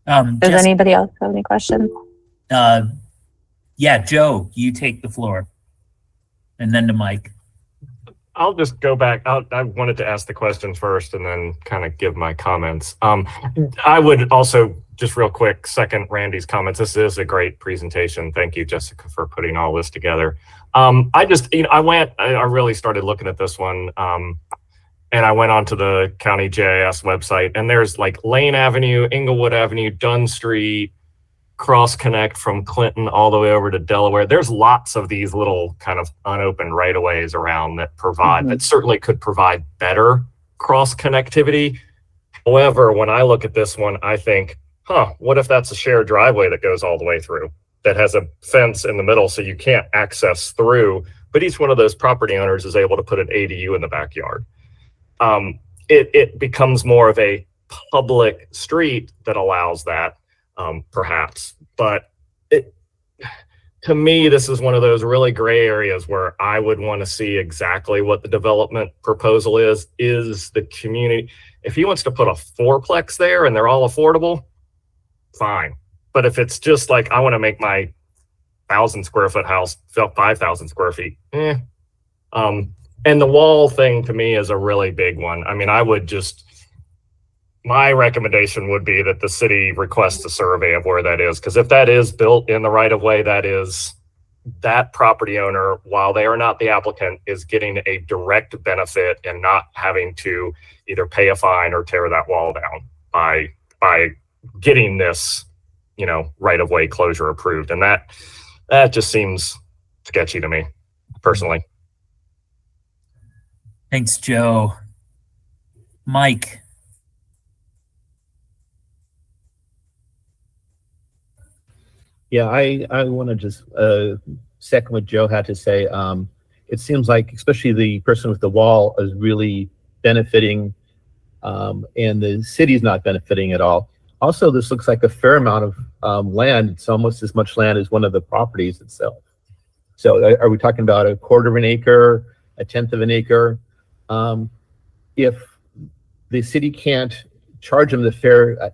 Does anybody else have any questions? Yeah, Joe, you take the floor. And then to Mike. I'll just go back. I wanted to ask the questions first and then kind of give my comments. I would also, just real quick, second Randy's comments. This is a great presentation. Thank you, Jessica, for putting all this together. I really started looking at this one, and I went onto the county GIS website, and there's like Lane Avenue, Inglewood Avenue, Dunn Street, cross connect from Clinton all the way over to Delaware. There's lots of these little kind of unopened right-of-ways around that that certainly could provide better cross connectivity. However, when I look at this one, I think, what if that's a shared driveway that goes all the way through, that has a fence in the middle so you can't access through, but each one of those property owners is able to put an ADU in the backyard. It becomes more of a public street that allows that. Perhaps, but to me, this is one of those really gray areas where I would want to see exactly what the development proposal is the community. If he wants to put a fourplex there and they're all affordable, fine. But if it's just like, I want to make my 1,000 square foot house 5,000 square feet, and the wall thing to me is a really big one. I mean, I would just, my recommendation would be that the city requests a survey of where that is, because if that is built in the right of way, that property owner, while they are not the applicant, is getting a direct benefit and not having to either pay a fine or tear that wall down by getting this, right of way closure approved. And that just seems sketchy to me personally. Thanks, Joe. Mike. Yeah, I want to just second what Joe had to say. It seems like, especially the person with the wall is really benefiting, and the city's not benefiting at all. Also, this looks like a fair amount of land. It's almost as much land as one of the properties itself. So are we talking about a quarter of an acre, a tenth of an acre? If the city can't charge them the fair,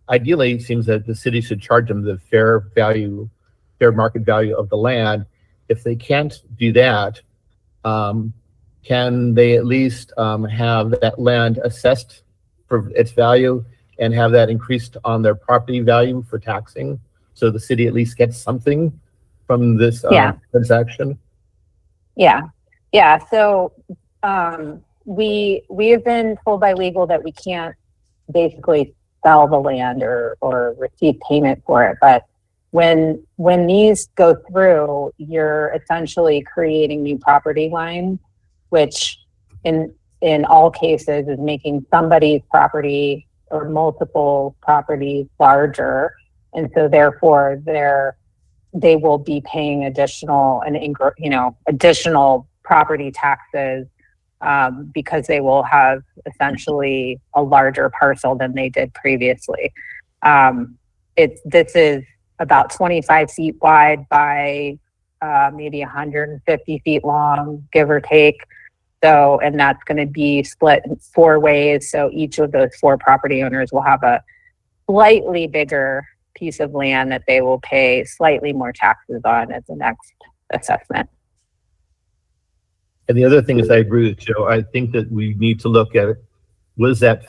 ideally it seems that the city should charge them the fair market value of the land. If they can't do that, can they at least have that land assessed for its value and have that increased on their property value for taxing, so the city at least gets something from this transaction? Yeah. So we have been told by legal that we can't basically sell the land or receive payment for it. But when these go through, you're essentially creating new property lines, which in all cases is making somebody's property or multiple properties larger, and so therefore they will be paying additional property taxes because they will have essentially a larger parcel than they did previously. This is about 25 feet wide by maybe 150 feet long, give or take. So, and that's going to be split in 4 ways. So each of those 4 property owners will have a slightly bigger piece of land that they will pay slightly more taxes on as the next assessment. And the other thing is, I agree with Joe. I think that we need to look at, was that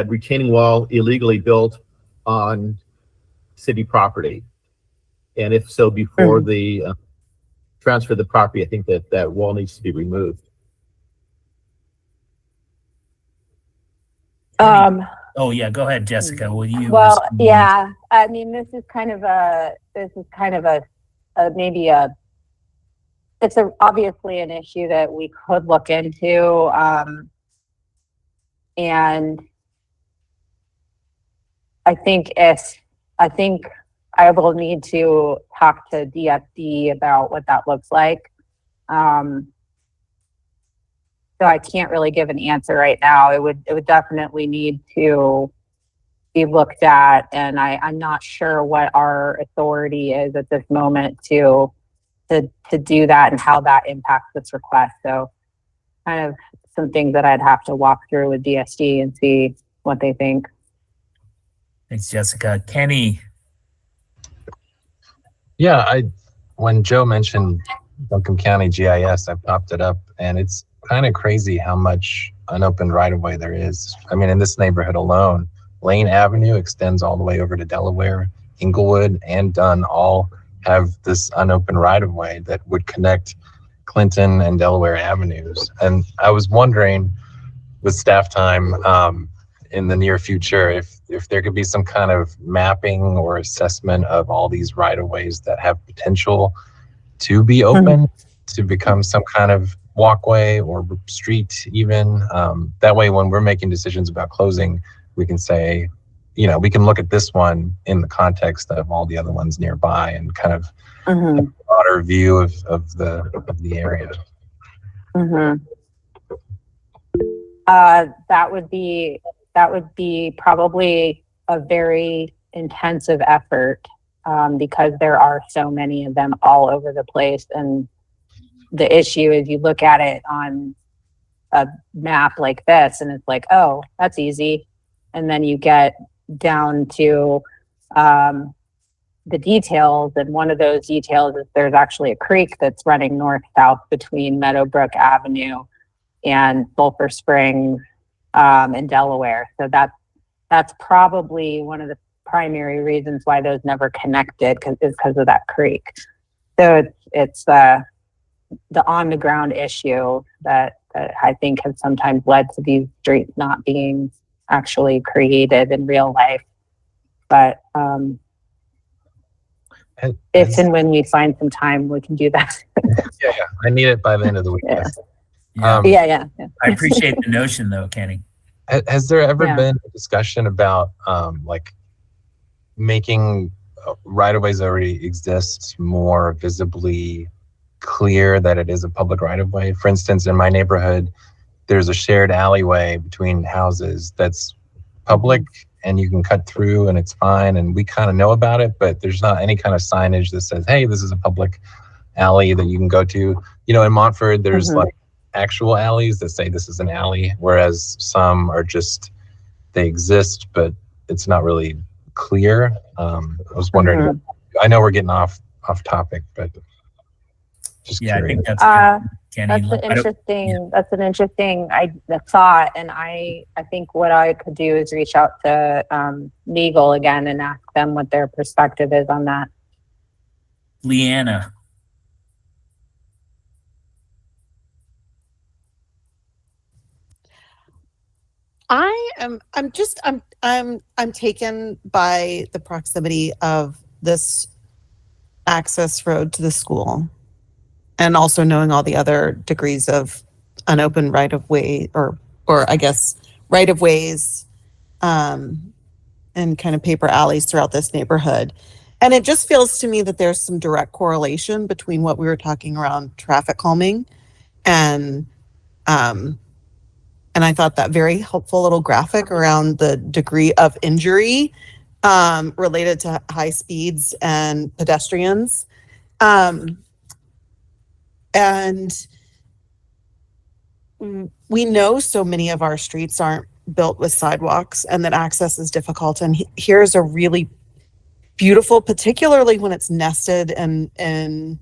retaining wall illegally built on city property? And if so, before the transfer of the property, I think that wall needs to be removed. Oh yeah, go ahead, Jessica. Will you? Well, yeah. I mean, this is kind of a it's obviously an issue that we could look into, and I think I will need to talk to DFD about what that looks like. So I can't really give an answer right now. It would definitely need to be looked at, and I'm not sure what our authority is at this moment to do that and how that impacts this request. So kind of some things that I'd have to walk through with DSD and see what they think. Thanks, Jessica. Kenny. Yeah, when Joe mentioned Buncombe County GIS, I popped it up, and it's kind of crazy how much unopened right-of-way there is. I mean, in this neighborhood alone, Lane Avenue extends all the way over to Delaware. Inglewood and Dunn all have this unopened right-of-way that would connect Clinton and Delaware Avenues. And I was wondering, with staff time in the near future, if there could be some kind of mapping or assessment of all these right-of-ways that have potential to be open, to become some kind of walkway or street even. That way, when we're making decisions about closing, we can say, we can look at this one in the context of all the other ones nearby and kind of have a broader view of the area. That would be probably a very intensive effort, because there are so many of them all over the place. And the issue is, you look at it on a map like this and it's like, oh, that's easy. And then you get down to the details, and one of those details is there's actually a creek that's running north-south between Meadowbrook Avenue and Sulphur Springs in Delaware. So that's probably one of the primary reasons why those never connected, because of that creek. So it's the on the ground issue that I think has sometimes led to these streets not being actually created in real life. But if and when we find some time, we can do that. Yeah, I need it by the end of the week. Yeah. Yeah. Yeah. I appreciate the notion though, Kenny. Has there ever Yeah. been a discussion about like making right-of-ways that already exist more visibly clear that it is a public right-of-way? For instance, in my neighborhood, there's a shared alleyway between houses that's public and you can cut through and it's fine, and we kind of know about it, but there's not any kind of signage that says, hey, this is a public alley that you can go to. You know, in Montford, there's like actual alleys that say this is an alley, whereas some are just, they exist, but it's not really clear. I was wondering, I know we're getting off topic, but just Yeah, curious. I think that's a good, Kenny. That's an interesting thought, and I think what I could do is reach out to legal again and ask them what their perspective is on that. Leanna. I'm taken by the proximity of this access road to the school, and also knowing all the other degrees of unopened right of way, or I guess right of ways, and kind of paper alleys throughout this neighborhood. And it just feels to me that there's some direct correlation between what we were talking around traffic calming and I thought that very helpful little graphic around the degree of injury related to high speeds and pedestrians. And we know so many of our streets aren't built with sidewalks and that access is difficult. And here's a really beautiful, particularly when it's nested and in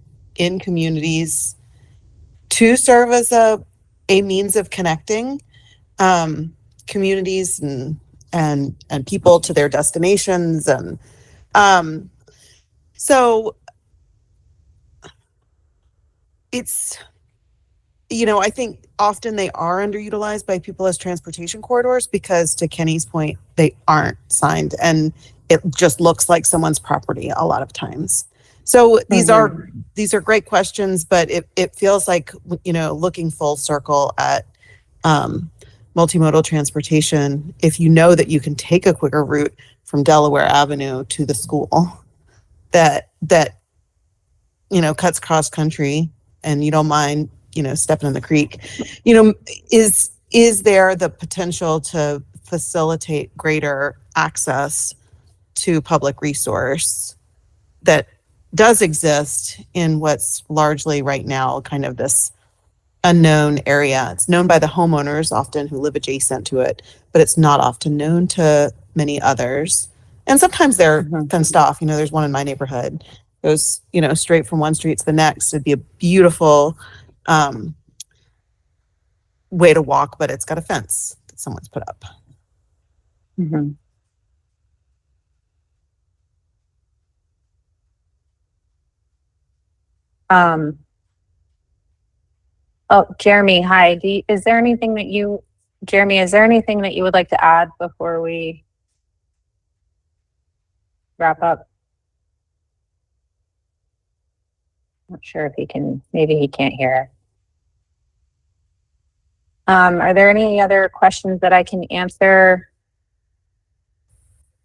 communities, to serve as a means of connecting communities and people to their destinations. And so it's, I think often they are underutilized by people as transportation corridors because, to Kenny's point, they aren't signed and it just looks like someone's property a lot of times. So these are great questions, but it feels like, looking full circle at multimodal transportation, if you know that you can take a quicker route from Delaware Avenue to the school that cuts cross country and you don't mind, stepping in the creek, is there the potential to facilitate greater access to public resource that does exist in what's largely right now kind of this unknown area. It's known by the homeowners often who live adjacent to it, but it's not often known to many others. And sometimes they're fenced off. There's one in my neighborhood. Goes, straight from one street to the next. It'd be a beautiful way to walk, but it's got a fence that someone's put up. Oh, Jeremy, hi. Is there anything that you would like to add before we wrap up? Not sure if maybe he can't hear. Are there any other questions that I can answer?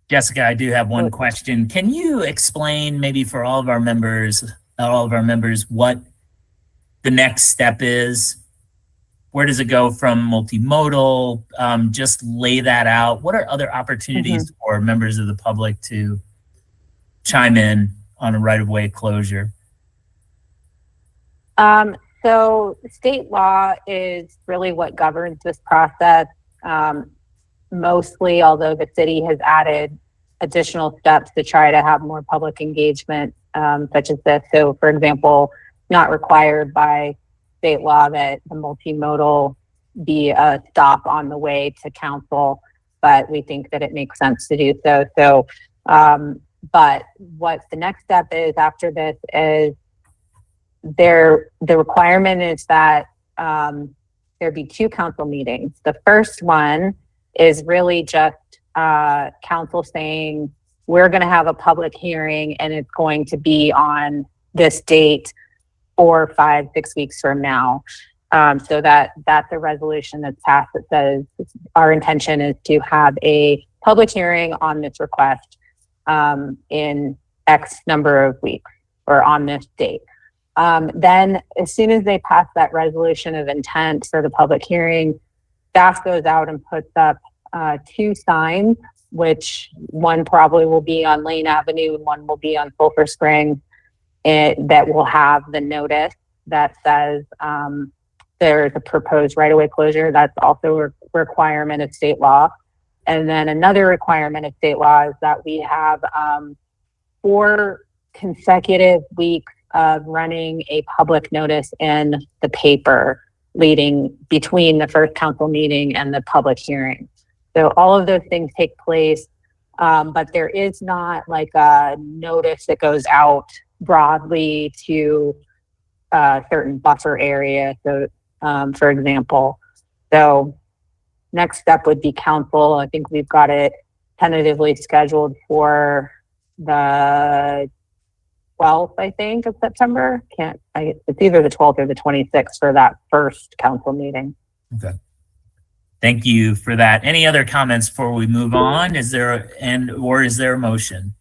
Jessica, I do have one question. Can you explain maybe for all of our members, what the next step is? Where does it go from multimodal? Just lay that out. What are other opportunities for members of the public to chime in on a right-of-way closure? So state law is really what governs this process. Mostly, although the city has added additional steps to try to have more public engagement, such as this. So, for example, not required by state law that the multimodal be a stop on the way to council. but we think that it makes sense to do so. So, but what the next step is after this is the requirement is that there be 2 council meetings. The first one is really just council saying, we're going to have a public hearing and it's going to be on this date 4, 5, 6 weeks from now. So that's a resolution that's passed that says our intention is to have a public hearing on this request in X number of weeks or on this date. Then as soon as they pass that resolution of intent for the public hearing, staff goes out and puts up 2 signs, which one probably will be on Lane Avenue and one will be on Sulphur Spring, that will have the notice that says there's a proposed right-of-way closure. That's also a requirement of state law. And then another requirement of state law is that we have 4 consecutive weeks of running a public notice in the paper leading between the first council meeting and the public hearing. So all of those things take place, but there is not like a notice that goes out broadly to a certain buffer area. So, for example, so next step would be council. I think we've got it tentatively scheduled for the 12th, I think, of September. It's either the 12th or the 26th for that first council meeting. Okay. Thank you for that. Any other comments before we move on? Is there a motion?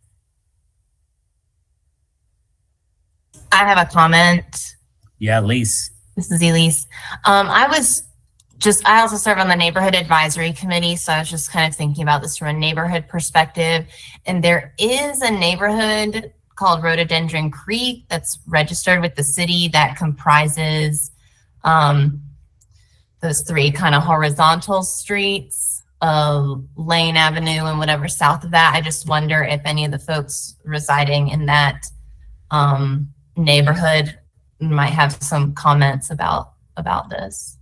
I have a comment. Yeah, Elise. This is Elise. I also serve on the neighborhood advisory committee, so I was just kind of thinking about this from a neighborhood perspective. And there is a neighborhood called Rhododendron Creek that's registered with the city that comprises those 3 kind of horizontal streets of Lane Avenue and whatever south of that. I just wonder if any of the folks residing in that neighborhood might have some comments about this.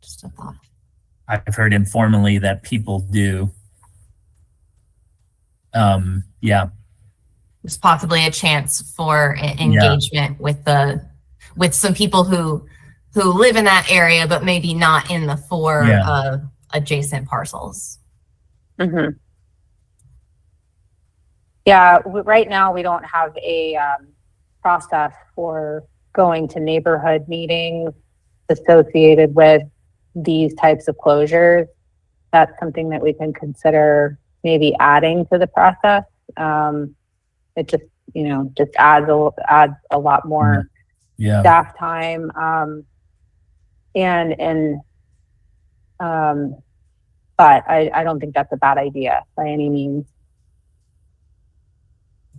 Just a thought. I've heard informally that people do. Yeah. There's possibly a chance for engagement with some people who live in that area, but maybe not in the 4 adjacent parcels. Mm-hmm. Yeah, right now we don't have a process for going to neighborhood meetings associated with these types of closures. That's something that we can consider maybe adding to the process. It just adds a lot more staff time. But I don't think that's a bad idea by any means.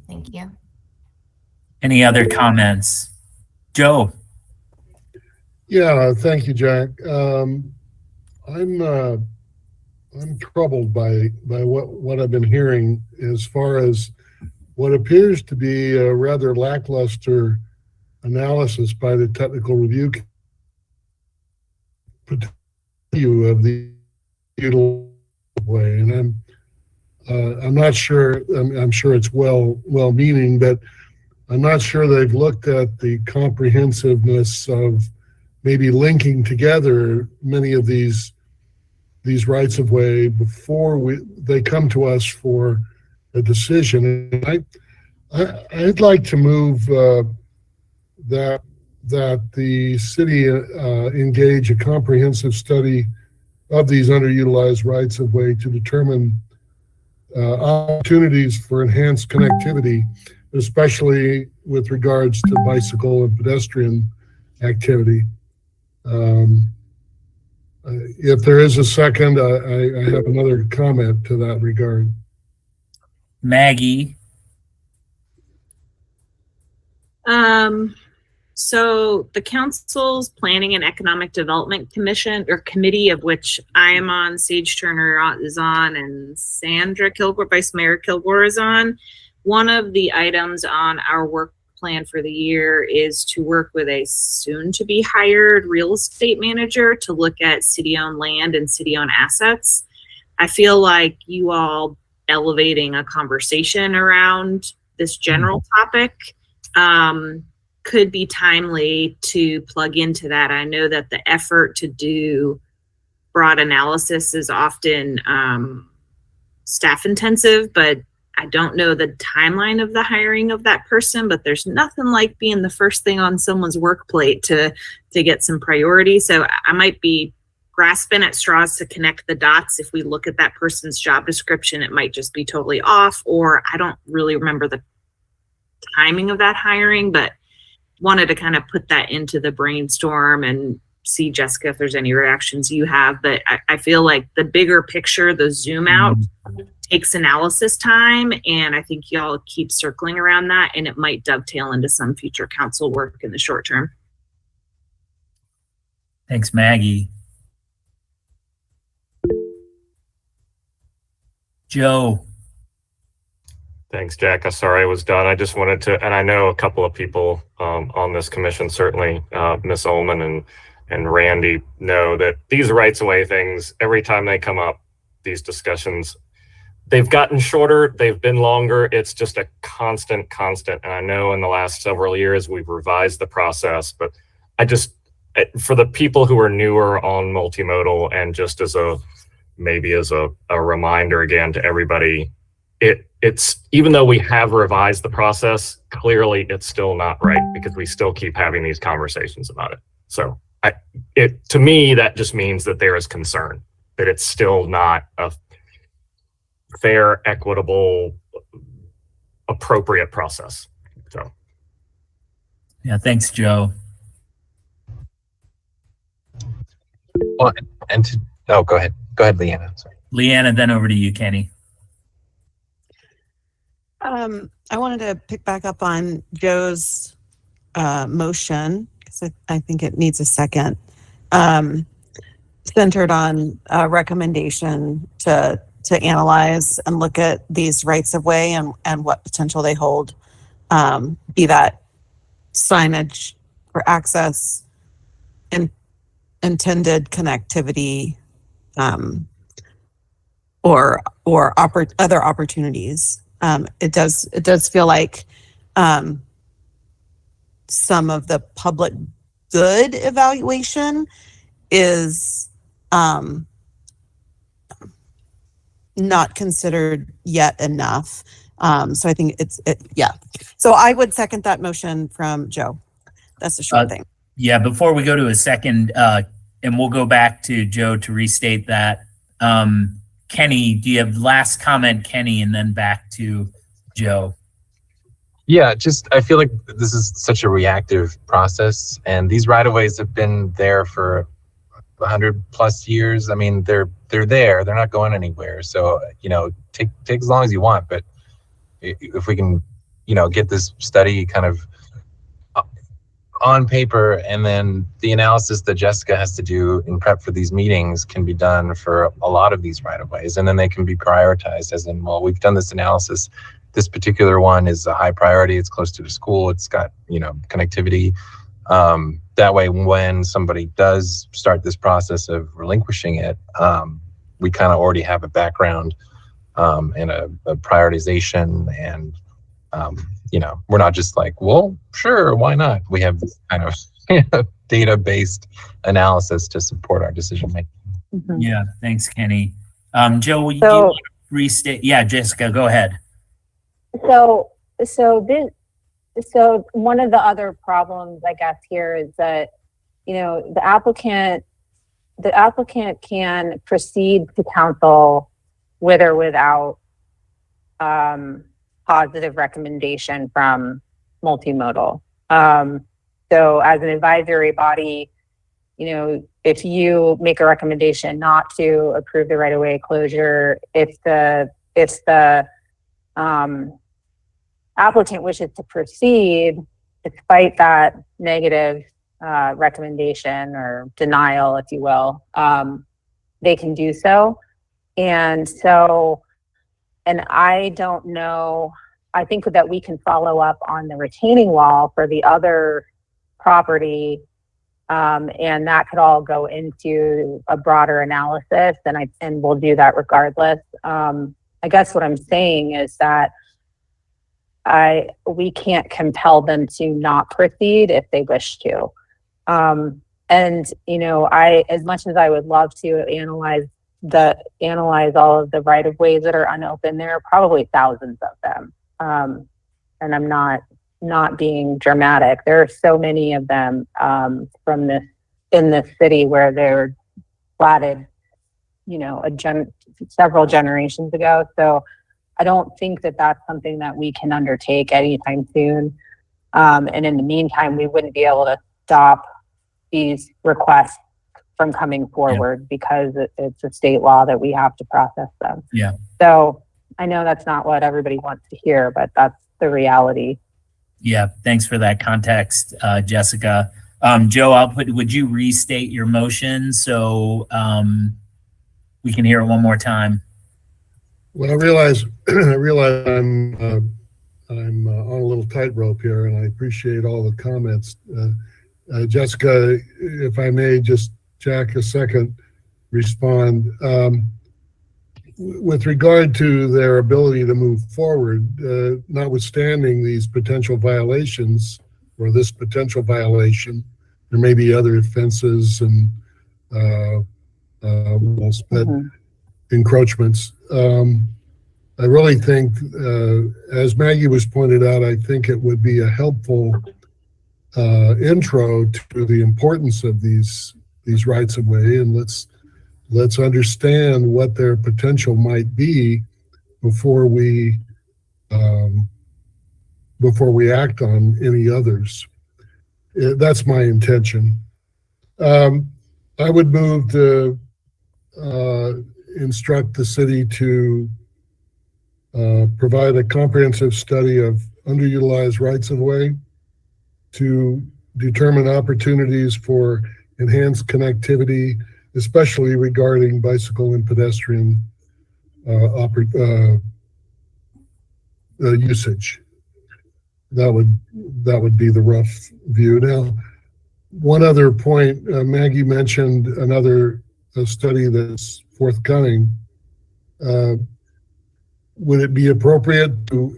Thank you. Any other comments? Joe? Yeah, thank you, Jack. I'm troubled by what I've been hearing as far as what appears to be a rather lackluster analysis by the technical review of the way, and I'm not sure. I'm sure it's well-meaning, but I'm not sure they've looked at the comprehensiveness of maybe linking together many of these rights of way before they come to us for a decision. And I'd like to move that the city engage a comprehensive study of these underutilized rights of way to determine opportunities for enhanced connectivity, especially with regards to bicycle and pedestrian activity. If there is a second, I have another comment to that regard. Maggie? So the council's Planning and Economic Development Commission or committee, of which I am on, Sage Turner is on, and Sandra Kilgore, Vice Mayor Kilgore is on. One of the items on our work plan for the year is to work with a soon to be hired real estate manager to look at city owned land and city owned assets. I feel like you all elevating a conversation around this general topic could be timely to plug into that. I know that the effort to do broad analysis is often staff intensive, but I don't know the timeline of the hiring of that person, but there's nothing like being the first thing on someone's work plate to get some priority. So I might be grasping at straws to connect the dots. If we look at that person's job description, it might just be totally off, or I don't really remember the timing of that hiring, but wanted to kind of put that into the brainstorm and see, Jessica, if there's any reactions you have. But I feel like the bigger picture, the zoom out, takes analysis time, and I think y'all keep circling around that, and it might dovetail into some future council work in the short term. Thanks, Maggie. Joe. Thanks, Jack. I'm sorry I was done. I just wanted to, and I know a couple of people on this commission, certainly Ms. Ullman and Randy, know that these rights of way things, every time they come up, these discussions, they've gotten shorter, they've been longer. It's just a constant. And I know in the last several years, we've revised the process, but for the people who are newer on multimodal, and just as a reminder again to everybody, it's even though we have revised the process, clearly it's still not right, because we still keep having these conversations about it. So to me, that just means that there is concern that it's still not a fair, equitable, appropriate process. So Yeah, thanks, Joe. Well, go ahead, Leanna. Sorry. Leanna, then over to you, Kenny. I wanted to pick back up on Joe's motion, because I think it needs a second, centered on a recommendation to analyze and look at these rights of way and what potential they hold, be that signage for access and intended connectivity, or other opportunities. It does feel like some of the public good evaluation is not considered yet enough. So I think yeah. So I would second that motion from Joe. That's a short thing. Yeah, before we go to a second, and we'll go back to Joe to restate that. Kenny, do you have last comment, Kenny, and then back to Joe? Yeah, I feel like this is such a reactive process, and these right-of-ways have been there for 100+ years. I mean, they're there. They're not going anywhere. So, take as long as you want, but if we can, get this study kind of on paper, and then the analysis that Jessica has to do in prep for these meetings can be done for a lot of these right-of-ways, and then they can be prioritized as in, well, we've done this analysis. This particular one is a high priority. It's close to the school. It's got, connectivity. That way, when somebody does start this process of relinquishing it, we kind of already have a background and a prioritization, and we're not just like, well, sure, why not? We have this kind of data-based analysis to support our decision making. Mm-hmm. Yeah, thanks, Kenny. Joe, you want to restate? Yeah, Jessica, go ahead. So one of the other problems, I guess, here is that, the applicant can proceed to council with or without positive recommendation from multimodal. So as an advisory body, if you make a recommendation not to approve the right-of-way closure, if the applicant wishes to proceed despite that negative recommendation or denial, if you will, they can do so. And I don't know I think that we can follow up on the retaining wall for the other property. And that could all go into a broader analysis, and we'll do that regardless. I guess what I'm saying is that we can't compel them to not proceed if they wish to. And as much as I would love to analyze all of the right of ways that are unopened, there are probably thousands of them. And I'm not being dramatic. There are so many of them in this city where they're platted, several generations ago. So I don't think that that's something that we can undertake anytime soon. And in the meantime, we wouldn't be able to stop these requests from coming forward because it's a state law that we have to process them. Yeah. So I know that's not what everybody wants to hear, but that's the reality. Yeah. Thanks for that context, Jessica. Joe, would you restate your motion so we can hear it one more time? Well, I realize I'm on a little tightrope here, and I appreciate all the comments. Jessica, if I may just, Jack, a second respond. With regard to their ability to move forward, notwithstanding these potential violations or this potential violation, there may be other offenses and encroachments. I really think, as Maggie was pointed out, I think it would be a helpful intro to the importance of these rights of way, and let's understand what their potential might be before we act on any others. That's my intention. I would move to instruct the city to provide a comprehensive study of underutilized rights of way to determine opportunities for enhanced connectivity, especially regarding bicycle and pedestrian usage. That would be the rough view. Now, one other point, Maggie mentioned another study that's forthcoming. Would it be appropriate to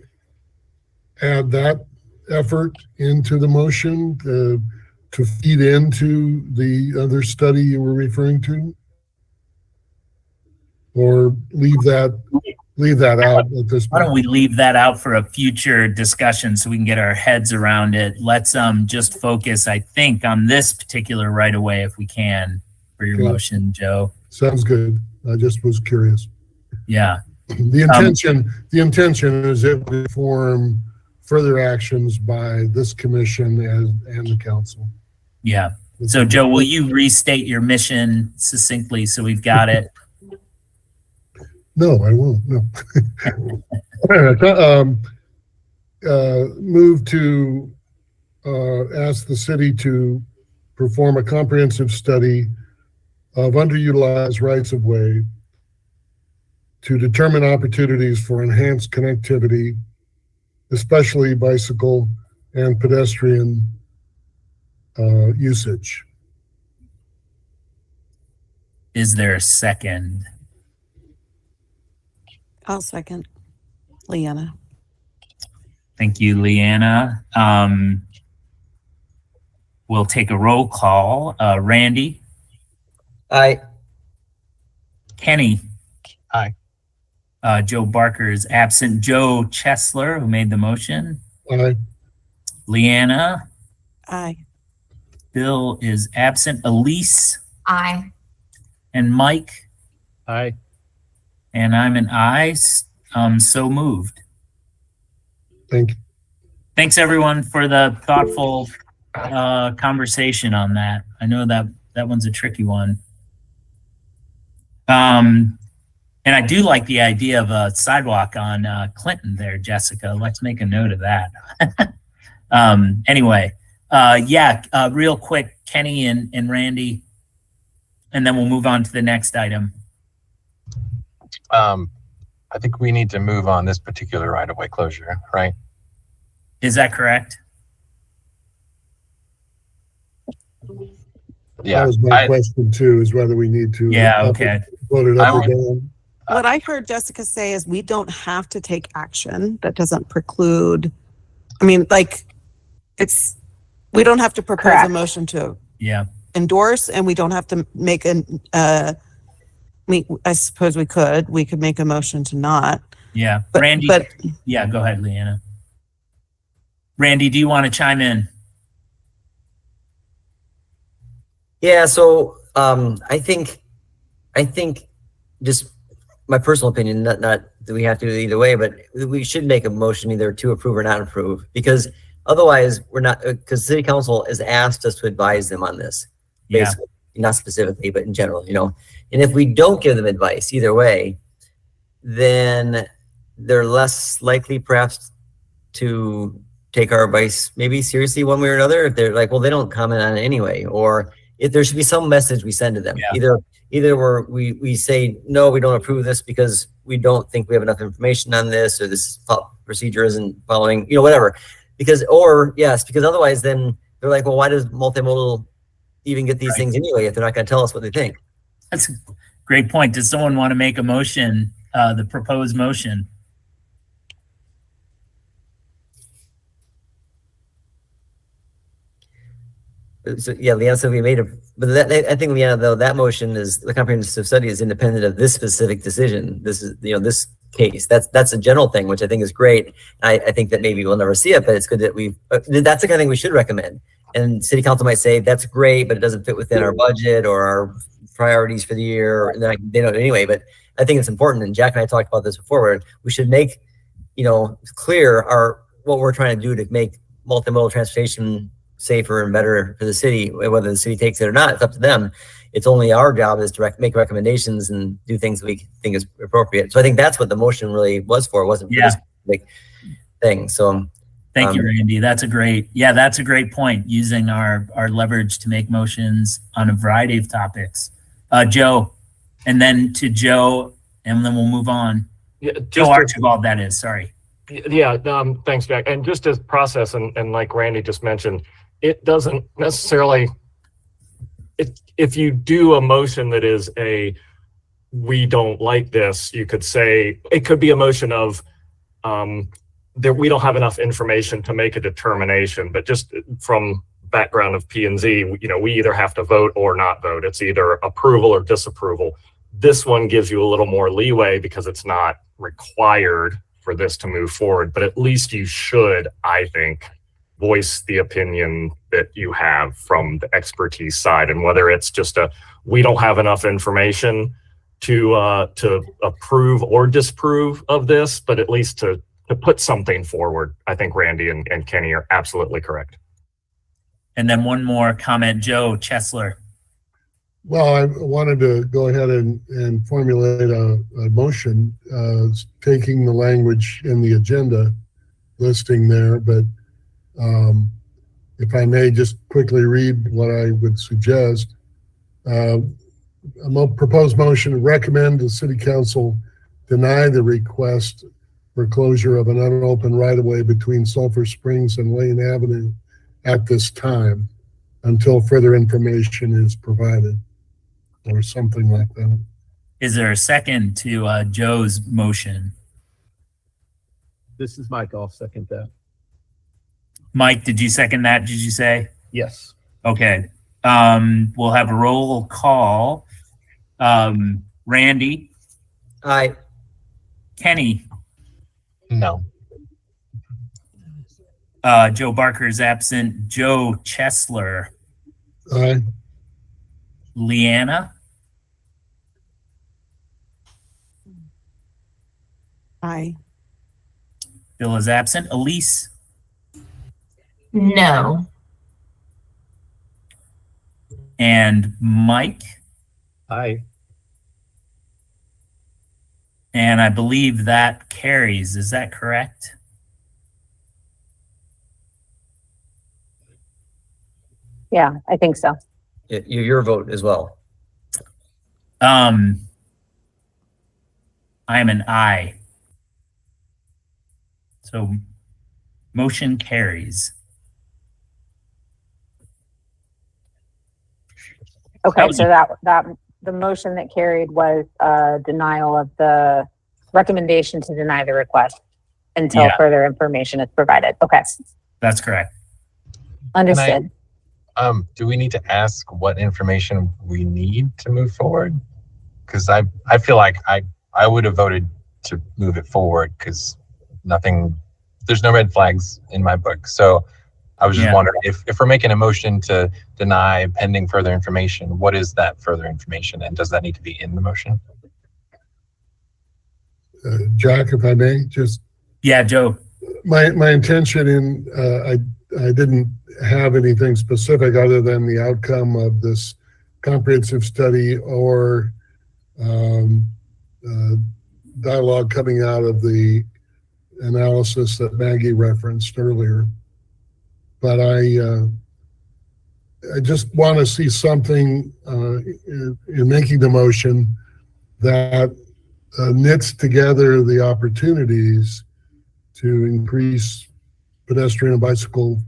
add that effort into the motion to feed into the other study you were referring to, or leave that out at this point? Why don't we leave that out for a future discussion so we can get our heads around it? Let's just focus, I think, on this particular right away if we can for your motion, Joe. Sounds good. I just was curious. Yeah. The intention is it would inform further actions by this commission and the council. Yeah. So Joe, will you restate your mission succinctly so we've got it? No, I won't. No. Move to ask the city to perform a comprehensive study of underutilized rights of way to determine opportunities for enhanced connectivity, especially bicycle and pedestrian usage. Is there a second? I'll second. Leanna. Thank you, Leanna. We'll take a roll call. Randy? Aye. Kenny? Aye. Joe Barker is absent. Joe Chesler, who made the motion? Aye. Leanna? Aye. Bill is absent. Elise? Aye. And Mike? Aye. And I'm an aye. So moved. Thank you. Thanks everyone for the thoughtful conversation on that. I know that one's a tricky one. And I do like the idea of a sidewalk on Clinton there, Jessica. Let's make a note of that. Anyway, real quick, Kenny and Randy, and then we'll move on to the next item. I think we need to move on this particular right-of-way closure, right? Is that correct? That Yeah, was my question too, is whether we need to. Yeah, okay. Vote it up I or would- down. What I heard Jessica say is we don't have to take action. That doesn't preclude, I mean, like, we don't have to propose a Correct. motion to Yeah. endorse, and we don't have to make I suppose we could make a motion to not. Yeah. But, Randy, but yeah, go ahead, Leanna. Randy, do you want to chime in? Yeah, so I think just my personal opinion, not that we have to do it either way, but we should make a motion either to approve or not approve, because otherwise we're not, because city council has asked us to advise them on this, Yeah. basically, not specifically, but in general, you know. And if we don't give them advice either way, then they're less likely perhaps to take our advice maybe seriously one way or another. If they're like, well, they don't comment on it anyway, or if there should be some message we send to them. Yeah. Either we say, no, we don't approve this because we don't think we have enough information on this, or this procedure isn't following, you know, whatever. Because otherwise then they're like, well, why does multimodal even get these things anyway if they're not going to tell us what they think? That's a great point. Does someone want to make a motion, the proposed motion? So, yeah, Leanna said we made a, but I think, Leanna, though, that motion is, the comprehensive study is independent of this specific decision. This is, you know, this case. That's a general thing, which I think is great. I think that maybe we'll never see it, but it's good that that's the kind of thing we should recommend. And city council might say, that's great, but it doesn't fit within our budget or our priorities for the year. And then they don't anyway, but I think it's important. And Jack and I talked about this before, where we should make, you know, clear what we're trying to do to make multimodal transportation safer and better for the city. Whether the city takes it or not, it's up to them. It's only our job is to make recommendations and do things we think is appropriate. So I think that's what the motion really was for. It wasn't for this big thing. So thank you, Randy. That's a great point, using our leverage to make motions on a variety of topics. Joe, and then to Joe, and then we'll move on. Yeah, Joe Archibald, that is, sorry. Yeah, thanks, Jack. And just as process, and like Randy just mentioned, it doesn't necessarily, if you do a motion that is we don't like this, you could say, it could be a motion of that we don't have enough information to make a determination, but just from background of P&Z, you know, we either have to vote or not vote. It's either approval or disapproval. This one gives you a little more leeway because it's not required for this to move forward, but at least you should, I think, voice the opinion that you have from the expertise side, and whether it's just we don't have enough information to approve or disapprove of this, but at least to put something forward. I think Randy and Kenny are absolutely correct. And then one more comment, Joe Chesler. Well, I wanted to go ahead and formulate a motion, taking the language in the agenda listing there, but if I may just quickly read what I would suggest. A proposed motion to recommend the city council deny the request for closure of an unopened right-of-way between Sulphur Springs and Lane Avenue at this time until further information is provided, or something like that. Is there a second to Joe's motion? This is Mike. I'll second that. Mike, did you second that, did you say? Yes. Okay. We'll have a roll call. Randy? Aye. Kenny? No. Joe Barker is absent. Joe Chesler? Aye. Leanna? Aye. Bill is absent. Elise? No. And Mike? Aye. And I believe that carries. Is that correct? Yeah, I think so. Your vote as well. I am an aye. So motion carries. Okay, was so that the motion that carried was denial of the recommendation to deny the request until Yeah. further information is provided. Okay, That's correct. understood. Do we need to ask what information we need to move forward? Because I feel like I would have voted to move it forward because there's no red flags in my book. So I was just Yeah. wondering if we're making a motion to deny pending further information, what is that further information, and does that need to be in the motion? Jack, if I may, just Yeah, Joe. my intention in I didn't have anything specific other than the outcome of this comprehensive study or dialogue coming out of the analysis that Maggie referenced earlier. But I just want to see something in making the motion that knits together the opportunities to increase pedestrian and bicycle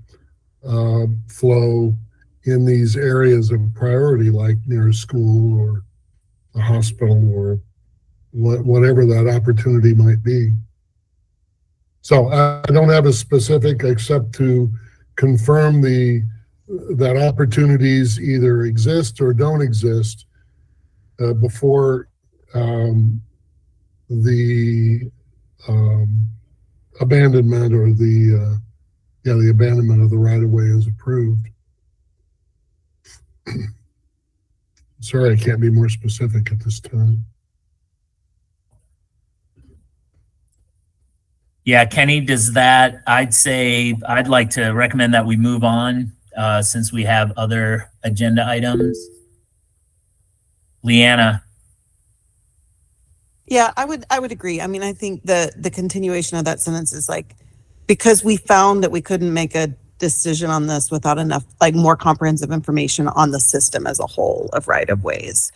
flow in these areas of priority, like near a school or a hospital or whatever that opportunity might be. So I don't have a specific except to confirm that opportunities either exist or don't exist before the abandonment or the abandonment of the right-of-way is approved. Sorry, I can't be more specific at this time. Yeah, Kenny, I'd like to recommend that we move on since we have other agenda items. Leanna. Yeah, I would agree. I mean, I think the continuation of that sentence is like, because we found that we couldn't make a decision on this without enough, like more comprehensive information on the system as a whole of right of ways.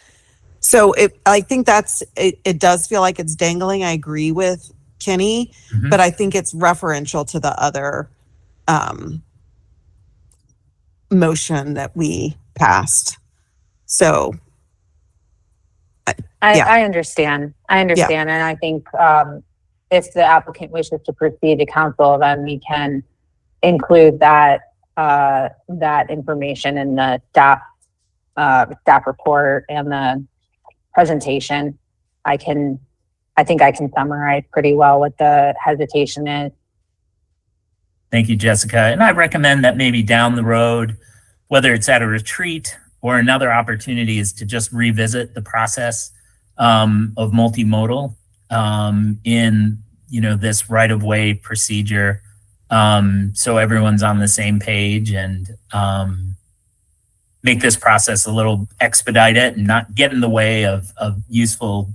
So I think it does feel like it's dangling. I agree with Kenny, but I think it's referential to the other motion that we passed. So I understand. And I think if the applicant wishes to proceed to council, then we can include that information in the staff report and the presentation. I think I can summarize pretty well what the hesitation is. Thank you, Jessica. And I recommend that maybe down the road, whether it's at a retreat or another opportunity, is to just revisit the process of multimodal in this right-of-way procedure, so everyone's on the same page, and make this process a little expedited and not get in the way of useful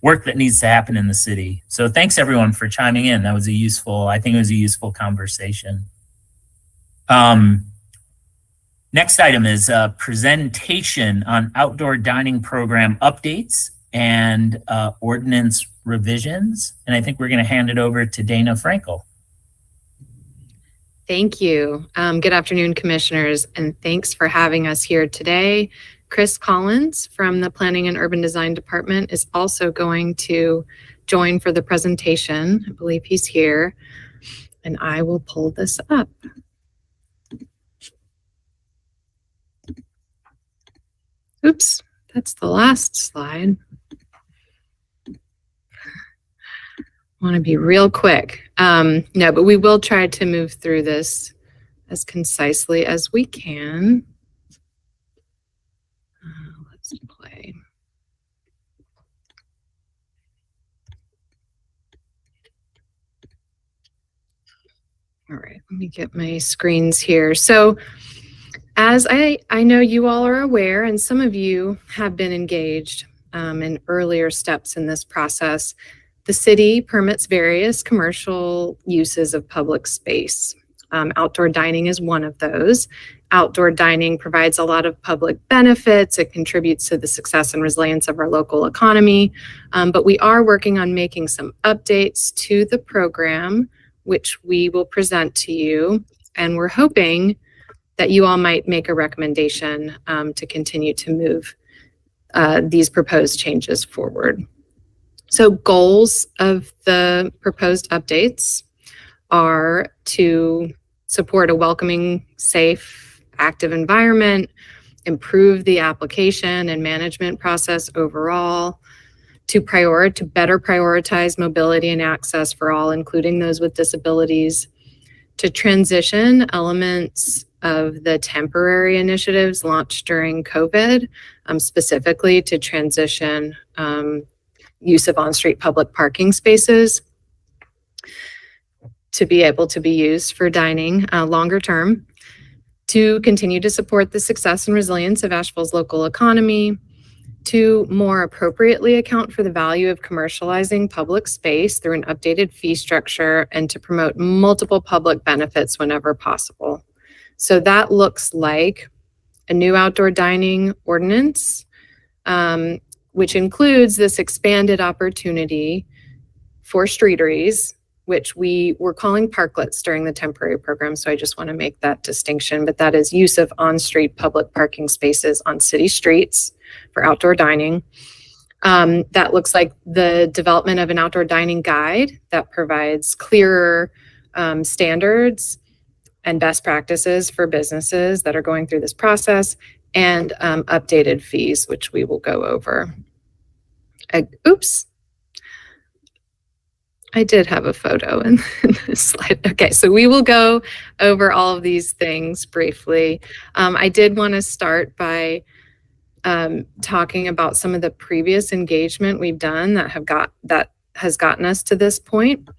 work that needs to happen in the city. So thanks everyone for chiming in. That was I think it was a useful conversation. Next item is a presentation on outdoor dining program updates and ordinance revisions. And I think we're going to hand it over to Dana Frankel. Thank you. Good afternoon, commissioners, and thanks for having us here today. Chris Collins from the Planning and Urban Design Department is also going to join for the presentation. I believe he's here, and I will pull this up. Oops, that's the last slide. Want to be real quick. No, but we will try to move through this as concisely as we can. Let's play. All right, let me get my screens here. So as I know you all are aware, and some of you have been engaged in earlier steps in this process, the city permits various commercial uses of public space. Outdoor dining is one of those. Outdoor dining provides a lot of public benefits. It contributes to the success and resilience of our local economy. But we are working on making some updates to the program which we will present to you. And we're hoping that you all might make a recommendation to continue to move these proposed changes forward. So goals of the proposed updates are to support a welcoming, safe, active environment, improve the application and management process overall, to better prioritize mobility and access for all, including those with disabilities, to transition elements of the temporary initiatives launched during COVID, specifically to transition use of on-street public parking spaces to be able to be used for dining longer term, to continue to support the success and resilience of Asheville's local economy, to more appropriately account for the value of commercializing public space through an updated fee structure, and to promote multiple public benefits whenever possible. So that looks like a new outdoor dining ordinance, which includes this expanded opportunity for streeteries, which we were calling parklets during the temporary program. So I just want to make that distinction, but that is use of on-street public parking spaces on city streets for outdoor dining. That looks like the development of an outdoor dining guide that provides clearer standards and best practices for businesses that are going through this process, and updated fees, which we will go over. Oops. I did have a photo in this slide. Okay, so we will go over all of these things briefly. I did want to start by talking about some of the previous engagement we've done that has gotten us to this point.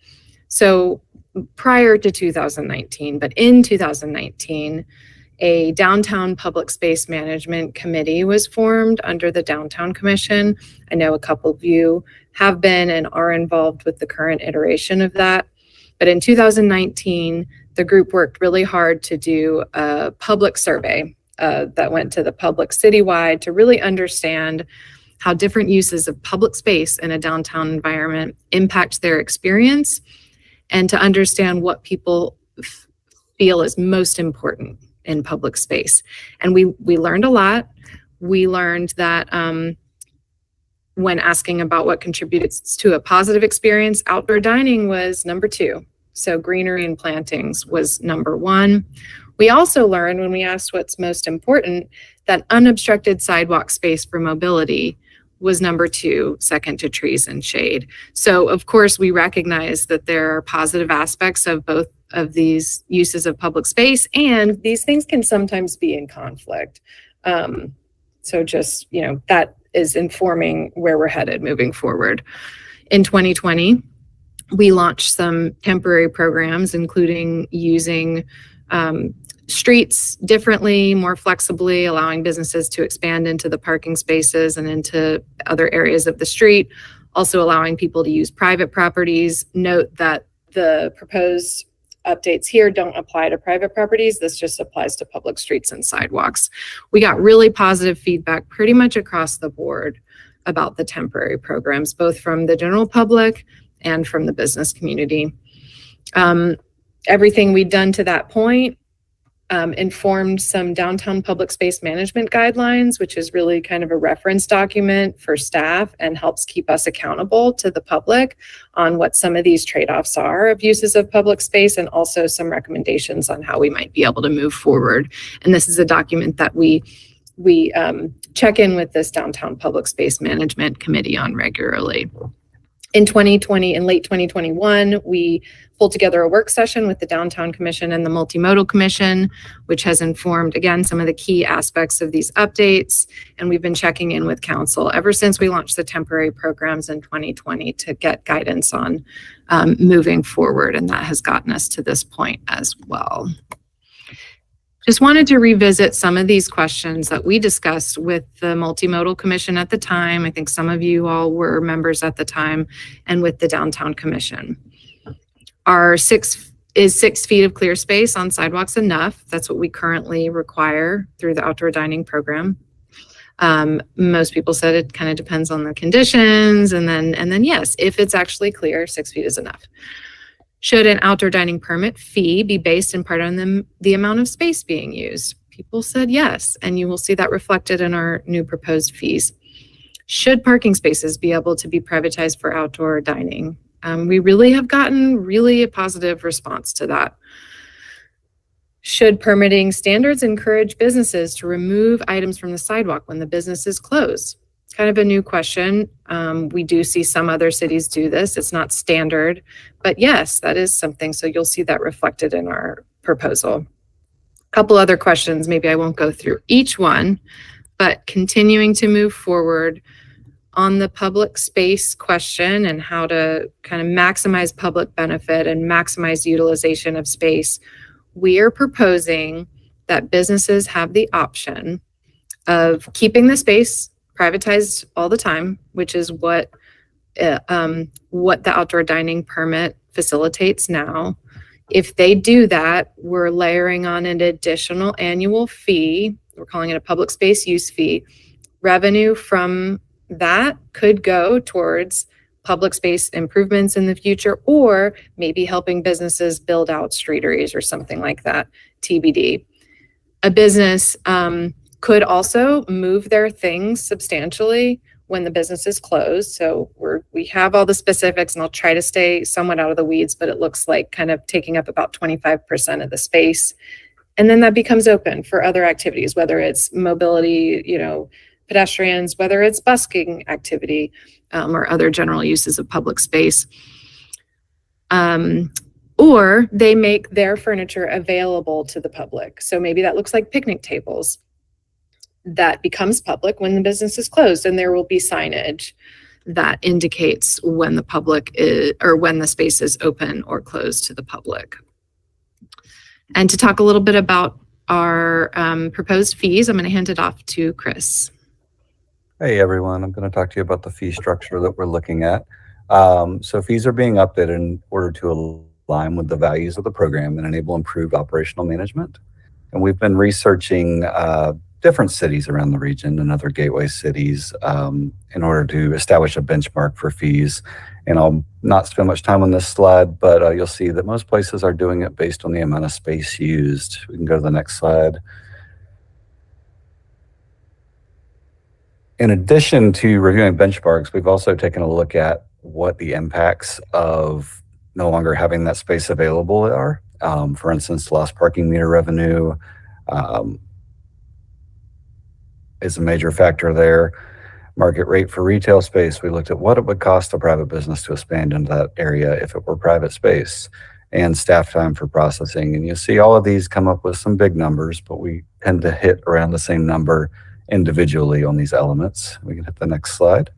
So prior to 2019, but in 2019, a downtown public space management committee was formed under the Downtown Commission. I know a couple of you have been and are involved with the current iteration of that. But in 2019, the group worked really hard to do a public survey that went to the public citywide to really understand how different uses of public space in a downtown environment impact their experience, and to understand what people feel is most important in public space. And we learned a lot. We learned that when asking about what contributes to a positive experience, outdoor dining was number 2. So greenery and plantings was number 1. We also learned when we asked what's most important that unobstructed sidewalk space for mobility was number 2, second to trees and shade. So of course we recognize that there are positive aspects of both of these uses of public space, and these things can sometimes be in conflict. So just, that is informing where we're headed moving forward. In 2020, we launched some temporary programs, including using streets differently, more flexibly, allowing businesses to expand into the parking spaces and into other areas of the street, also allowing people to use private properties. Note that the proposed updates here don't apply to private properties. This just applies to public streets and sidewalks. We got really positive feedback pretty much across the board about the temporary programs, both from the general public and from the business community. Everything we've done to that point informed some downtown public space management guidelines, which is really kind of a reference document for staff and helps keep us accountable to the public on what some of these trade-offs are of uses of public space, and also some recommendations on how we might be able to move forward. And this is a document that we check in with this downtown public space management committee on regularly. In late 2021, we pulled together a work session with the Downtown Commission and the Multimodal Commission, which has informed, again, some of the key aspects of these updates. And we've been checking in with council ever since we launched the temporary programs in 2020 to get guidance on moving forward. And that has gotten us to this point as well. Just wanted to revisit some of these questions that we discussed with the Multimodal Commission at the time. I think some of you all were members at the time, and with the Downtown Commission. Is 6 feet of clear space on sidewalks enough? That's what we currently require through the outdoor dining program. Most people said it kind of depends on the conditions, and then yes, if it's actually clear, 6 feet is enough. Should an outdoor dining permit fee be based in part on the amount of space being used? People said yes, and you will see that reflected in our new proposed fees. Should parking spaces be able to be privatized for outdoor dining? We really have gotten really a positive response to that. Should permitting standards encourage businesses to remove items from the sidewalk when the business is closed? Kind of a new question. We do see some other cities do this. It's not standard, but yes, that is something. So you'll see that reflected in our proposal. A couple other questions, maybe I won't go through each one, but continuing to move forward on the public space question and how to kind of maximize public benefit and maximize utilization of space. We are proposing that businesses have the option of keeping the space privatized all the time, which is what the outdoor dining permit facilitates now. If they do that, we're layering on an additional annual fee. We're calling it a public space use fee. Revenue from that could go towards public space improvements in the future, or maybe helping businesses build out streeteries or something like that, TBD. A business could also move their things substantially when the business is closed. So we have all the specifics, and I'll try to stay somewhat out of the weeds, but it looks like kind of taking up about 25% of the space. And then that becomes open for other activities, whether it's mobility, pedestrians, whether it's busking activity, or other general uses of public space. Or they make their furniture available to the public. So maybe that looks like picnic tables. That becomes public when the business is closed, and there will be signage that indicates when the public is, or when the space is open or closed to the public. And to talk a little bit about our proposed fees, I'm going to hand it off to Chris. Hey everyone, I'm going to talk to you about the fee structure that we're looking at. So fees are being updated in order to align with the values of the program and enable improved operational management. And we've been researching different cities around the region and other gateway cities in order to establish a benchmark for fees. And I'll not spend much time on this slide, but you'll see that most places are doing it based on the amount of space used. We can go to the next slide. In addition to reviewing benchmarks, we've also taken a look at what the impacts of no longer having that space available are. For instance, lost parking meter revenue is a major factor there. Market rate for retail space, we looked at what it would cost a private business to expand into that area if it were private space, and staff time for processing. And you'll see all of these come up with some big numbers, but we tend to hit around the same number individually on these elements. We can hit the next slide.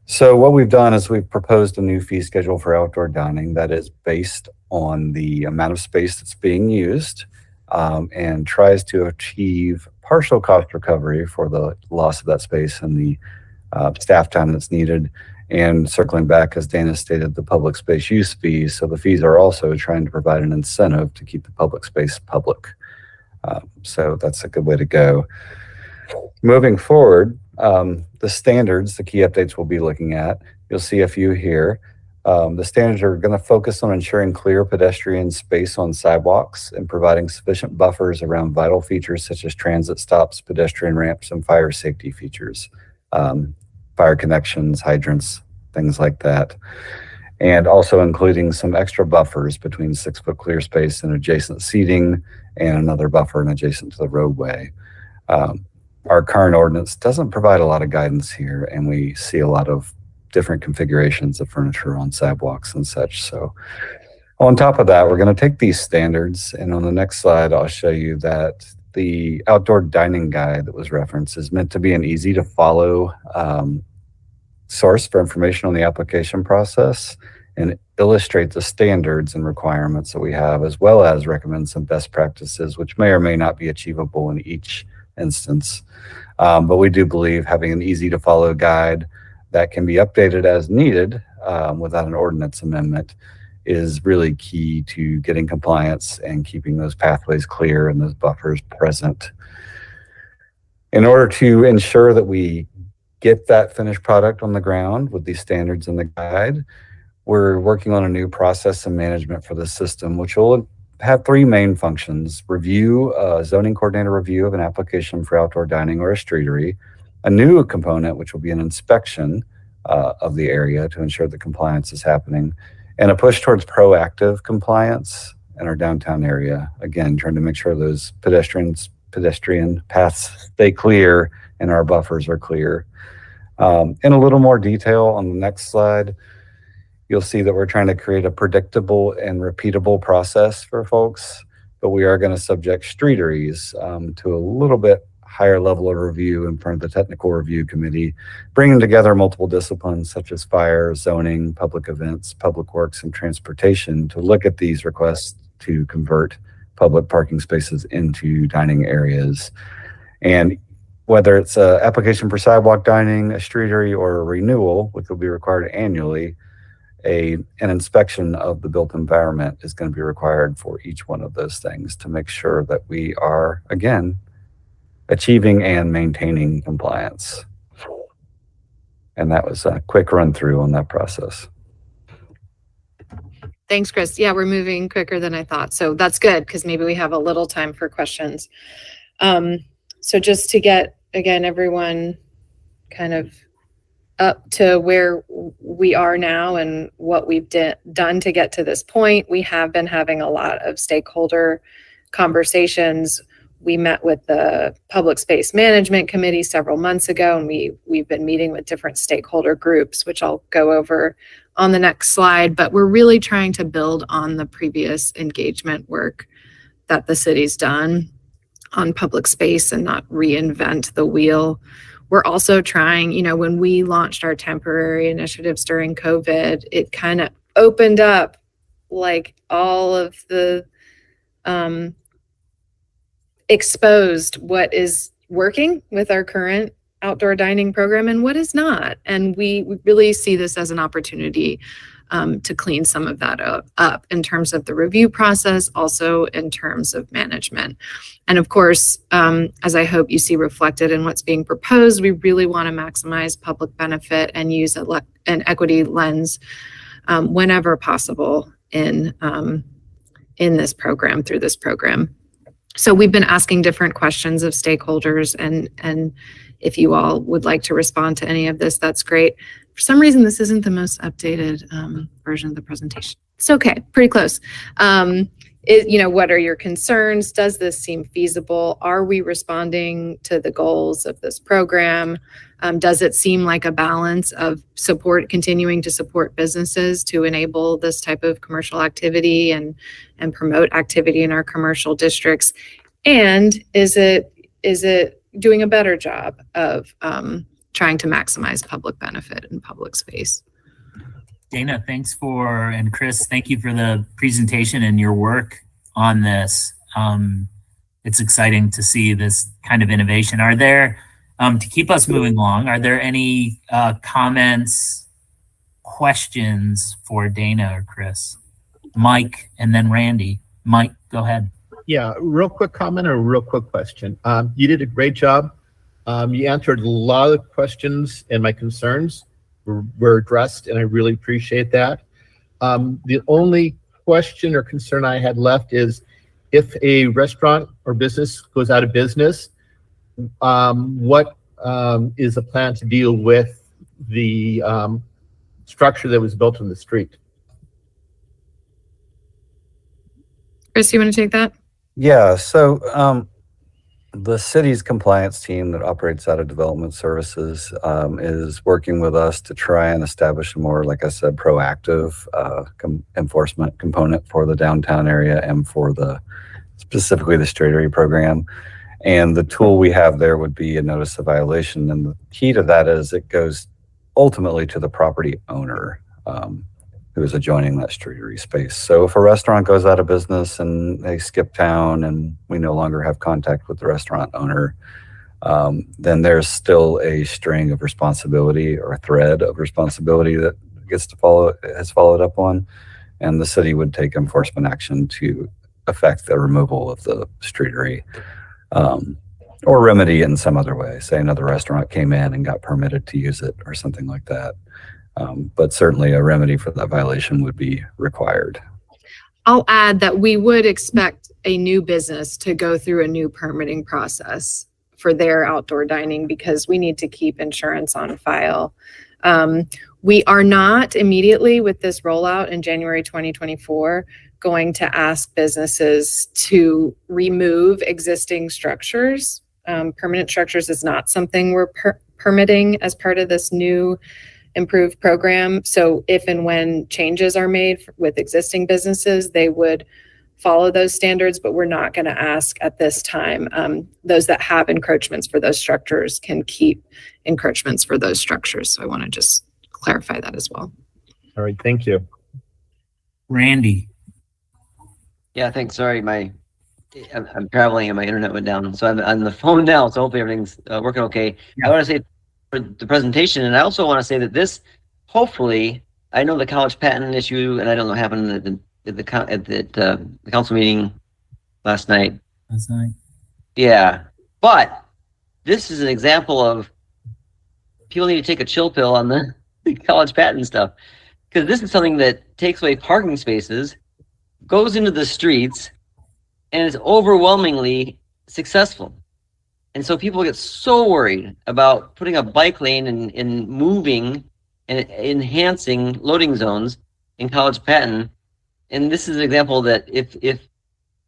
So what we've done is we've proposed a new fee schedule for outdoor dining that is based on the amount of space that's being used and tries to achieve partial cost recovery for the loss of that space and the staff time that's needed. And circling back, as Dana stated, the public space use fees. So the fees are also trying to provide an incentive to keep the public space public. So that's a good way to go. Moving forward, the standards, the key updates we'll be looking at, you'll see a few here. The standards are going to focus on ensuring clear pedestrian space on sidewalks and providing sufficient buffers around vital features such as transit stops, pedestrian ramps, and fire safety features, fire connections, hydrants, things like that. And also including some extra buffers between 6-foot clear space and adjacent seating and another buffer and adjacent to the roadway. Our current ordinance doesn't provide a lot of guidance here, and we see a lot of different configurations of furniture on sidewalks and such. So on top of that, we're going to take these standards, and on the next slide, I'll show you that the outdoor dining guide that was referenced is meant to be an easy to follow source for information on the application process and illustrate the standards and requirements that we have, as well as recommend some best practices, which may or may not be achievable in each instance. But we do believe having an easy to follow guide that can be updated as needed without an ordinance amendment is really key to getting compliance and keeping those pathways clear and those buffers present. In order to ensure that we get that finished product on the ground with these standards in the guide, we're working on a new process and management for the system, which will have three main functions: review, zoning coordinator review of an application for outdoor dining or a streetery, a new component, which will be an inspection of the area to ensure that compliance is happening, and a push towards proactive compliance in our downtown area. Again, trying to make sure those pedestrian paths stay clear and our buffers are clear. In a little more detail on the next slide, you'll see that we're trying to create a predictable and repeatable process for folks, but we are going to subject streeteries to a little bit higher level of review in front of the technical review committee, bringing together multiple disciplines such as fire, zoning, public events, public works, and transportation to look at these requests to convert public parking spaces into dining areas. And whether it's an application for sidewalk dining, a streetery, or a renewal, which will be required annually, an inspection of the built environment is going to be required for each one of those things to make sure that we are, again, achieving and maintaining compliance. And that was a quick run through on that process. Thanks, Chris. Yeah, we're moving quicker than I thought. So that's good because maybe we have a little time for questions. So just to get, again, everyone kind of up to where we are now and what we've done to get to this point, we have been having a lot of stakeholder conversations. We met with the Public Space Management Committee several months ago, and we've been meeting with different stakeholder groups, which I'll go over on the next slide. But we're really trying to build on the previous engagement work that the city's done on public space and not reinvent the wheel. We're also trying, when we launched our temporary initiatives during COVID, it kind of opened up like all of the exposed what is working with our current outdoor dining program and what is not. And we really see this as an opportunity to clean some of that up in terms of the review process, also in terms of management. And of course, as I hope you see reflected in what's being proposed, we really want to maximize public benefit and use an equity lens whenever possible in this program, through this program. So we've been asking different questions of stakeholders, and if you all would like to respond to any of this, that's great. For some reason, this isn't the most updated version of the presentation. It's okay, pretty close. What are your concerns? Does this seem feasible? Are we responding to the goals of this program? Does it seem like a balance of continuing to support businesses to enable this type of commercial activity and promote activity in our commercial districts? And is it doing a better job of trying to maximize public benefit in public space? Dana, and Chris, thank you for the presentation and your work on this. It's exciting to see this kind of innovation. Are there, to keep us moving along, are there any comments, questions for Dana or Chris? Mike and then Randy. Mike, go ahead. Yeah, real quick comment or a real quick question. You did a great job. You answered a lot of questions, and my concerns were addressed, and I really appreciate that. The only question or concern I had left is if a restaurant or business goes out of business, what is the plan to deal with the structure that was built on the street? Chris, you want to take that? Yeah, so the city's compliance team that operates out of development services is working with us to try and establish a more, like I said, proactive enforcement component for the downtown area and for specifically the streetery program. And the tool we have there would be a notice of violation. And the key to that is it goes ultimately to the property owner who is adjoining that streetery space. So if a restaurant goes out of business and they skip town and we no longer have contact with the restaurant owner, then there's still a string of responsibility or a thread of responsibility that has followed up on, and the city would take enforcement action to affect the removal of the streetery, or remedy it in some other way. Say another restaurant came in and got permitted to use it or something like that. But certainly a remedy for that violation would be required. I'll add that we would expect a new business to go through a new permitting process for their outdoor dining because we need to keep insurance on file. We are not immediately with this rollout in January 2024 going to ask businesses to remove existing structures. Permanent structures is not something we're permitting as part of this new improved program. So if and when changes are made with existing businesses, they would follow those standards, but we're not going to ask at this time. Those that have encroachments for those structures can keep encroachments for those structures. So I want to just clarify that as well. All right, thank you. Randy. Yeah, thanks. Sorry, I'm traveling and my internet went down. So I'm on the phone now, so hopefully everything's working okay. Yeah. I want to say for the presentation, and I also want to say that this, hopefully, I know the college patent issue, and I don't know what happened at the council meeting last night. Yeah, but this is an example of people need to take a chill pill on the college patent stuff, because this is something that takes away parking spaces, goes into the streets, and is overwhelmingly successful. And so people get so worried about putting a bike lane and moving and enhancing loading zones in College Patton. And this is an example that if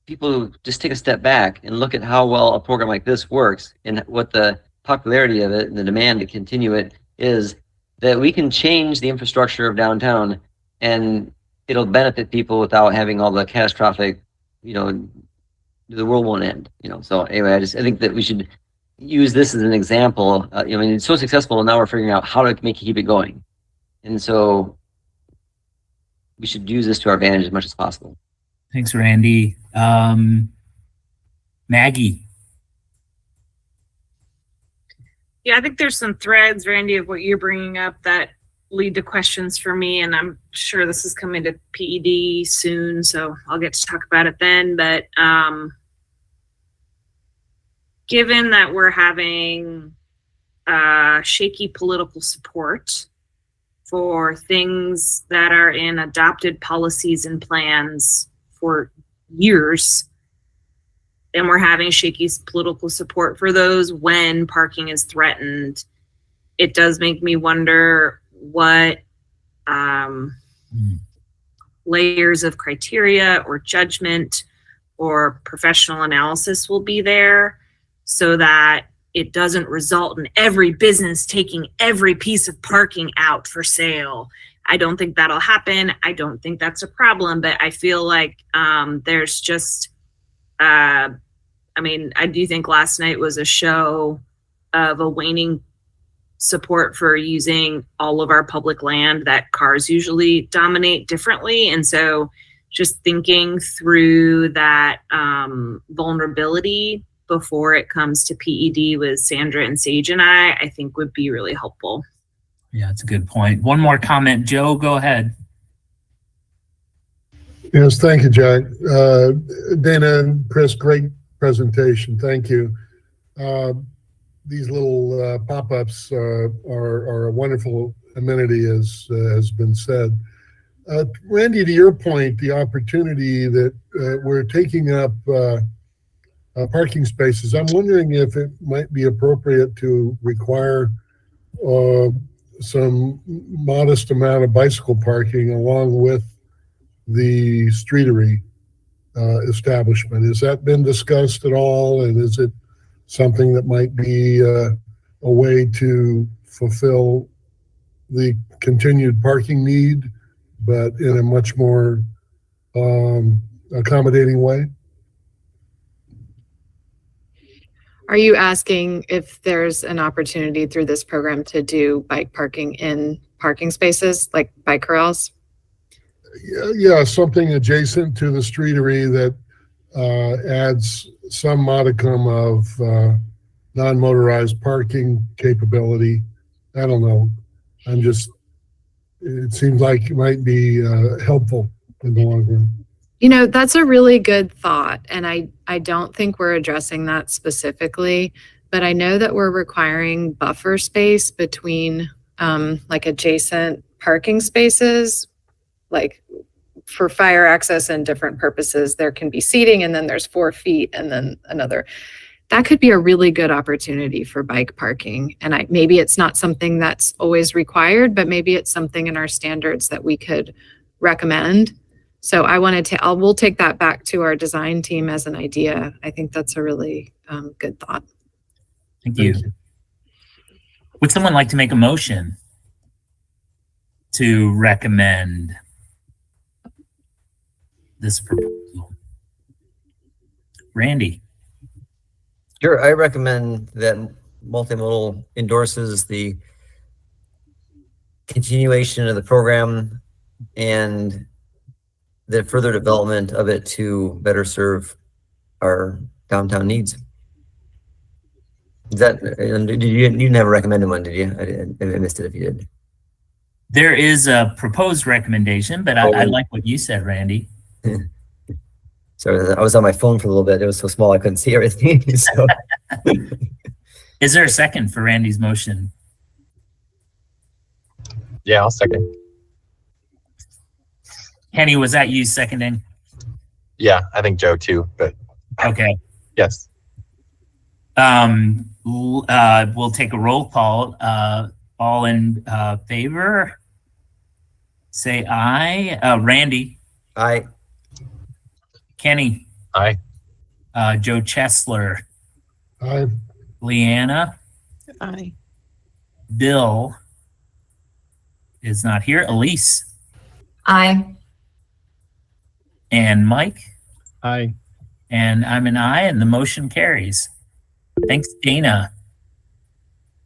people just take a step back and look at how well a program like this works and what the popularity of it and the demand to continue it is, that we can change the infrastructure of downtown and it'll benefit people without having all the catastrophic, the world won't end, So anyway, I think that we should use this as an example. It's so successful, and now we're figuring out how to keep it going. And so we should use this to our advantage as much as possible. Thanks, Randy. Maggie. Yeah, I think there's some threads, Randy, of what you're bringing up that lead to questions for me, and I'm sure this is coming to PED soon, so I'll get to talk about it then. But given that we're having shaky political support for things that are in adopted policies and plans for years, and we're having shaky political support for those when parking is threatened, it does make me wonder what layers of criteria or judgment or professional analysis will be there so that it doesn't result in every business taking every piece of parking out for sale. I don't think that'll happen. I don't think that's a problem, but I feel like there's just, I do think last night was a show of a waning support for using all of our public land that cars usually dominate differently. And so just thinking through that vulnerability before it comes to PED with Sandra and Sage and I think would be really helpful. Yeah, that's a good point. One more comment. Joe, go ahead. Yes, thank you, Jack. Dana and Chris, great presentation. Thank you. These little pop-ups are a wonderful amenity, as has been said. Randy, to your point, the opportunity that we're taking up parking spaces, I'm wondering if it might be appropriate to require some modest amount of bicycle parking along with the streetery establishment. Has that been discussed at all? And is it something that might be a way to fulfill the continued parking need, but in a much more accommodating way? Are you asking if there's an opportunity through this program to do bike parking in parking spaces, like bike corrals? Yeah, something adjacent to the streetery that adds some modicum of non-motorized parking capability. I don't know. It seems like it might be helpful in the long run. That's a really good thought. And I don't think we're addressing that specifically, but I know that we're requiring buffer space between like adjacent parking spaces, like for fire access and different purposes. There can be seating, and then there's 4 feet and then another. That could be a really good opportunity for bike parking. And maybe it's not something that's always required, but maybe it's something in our standards that we could recommend. So we'll take that back to our design team as an idea. I think that's a really good thought. Thank you. Would someone like to make a motion to recommend this proposal? Randy. Sure, I recommend that Multimodal endorses the continuation of the program and the further development of it to better serve our downtown needs. Is that, and you never recommended one, did you? I missed it if you did. There is a proposed recommendation, but I like what you said, Randy. So I was on my phone for a little bit. It was so small I couldn't see everything. So. Is there a second for Randy's motion? Yeah, I'll second. Kenny, was that you seconding? Yeah, I think Joe too, but okay. Yes. We'll take a roll call. All in favor? Say aye. Randy. Aye. Kenny. Aye. Joe Chesler. Aye. Leanna. Aye. Bill is not here. Elise. Aye. And Mike. Aye. And I'm an aye, and the motion carries. Thanks, Dana,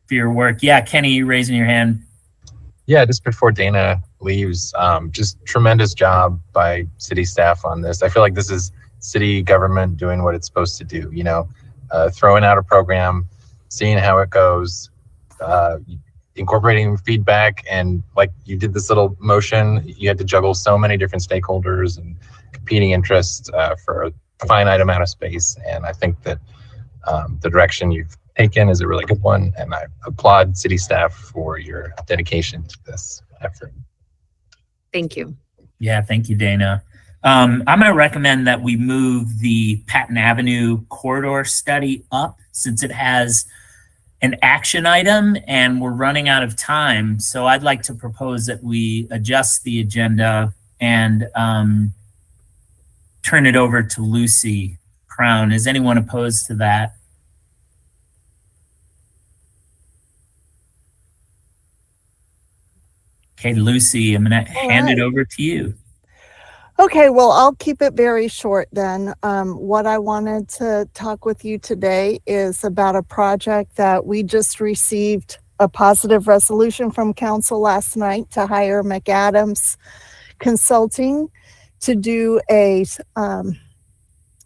for your work. Yeah, Kenny, you raising your hand? Yeah, just before Dana leaves, just tremendous job by city staff on this. I feel like this is city government doing what it's supposed to do, you know, throwing out a program, seeing how it goes, incorporating feedback, and like you did this little motion, you had to juggle so many different stakeholders and competing interests for a finite amount of space. And I think that the direction you've taken is a really good one, and I applaud city staff for your dedication to this effort. Thank you. Yeah, thank you, Dana. I'm going to recommend that we move the Patton Avenue corridor study up since it has an action item and we're running out of time. So I'd like to propose that we adjust the agenda and turn it over to Lucy Crown. Is anyone opposed to that? Okay, Lucy, I'm going to hand it over to you. Okay, well, I'll keep it very short then. What I wanted to talk with you today is about a project that we just received a positive resolution from council last night to hire McAdams Consulting to do a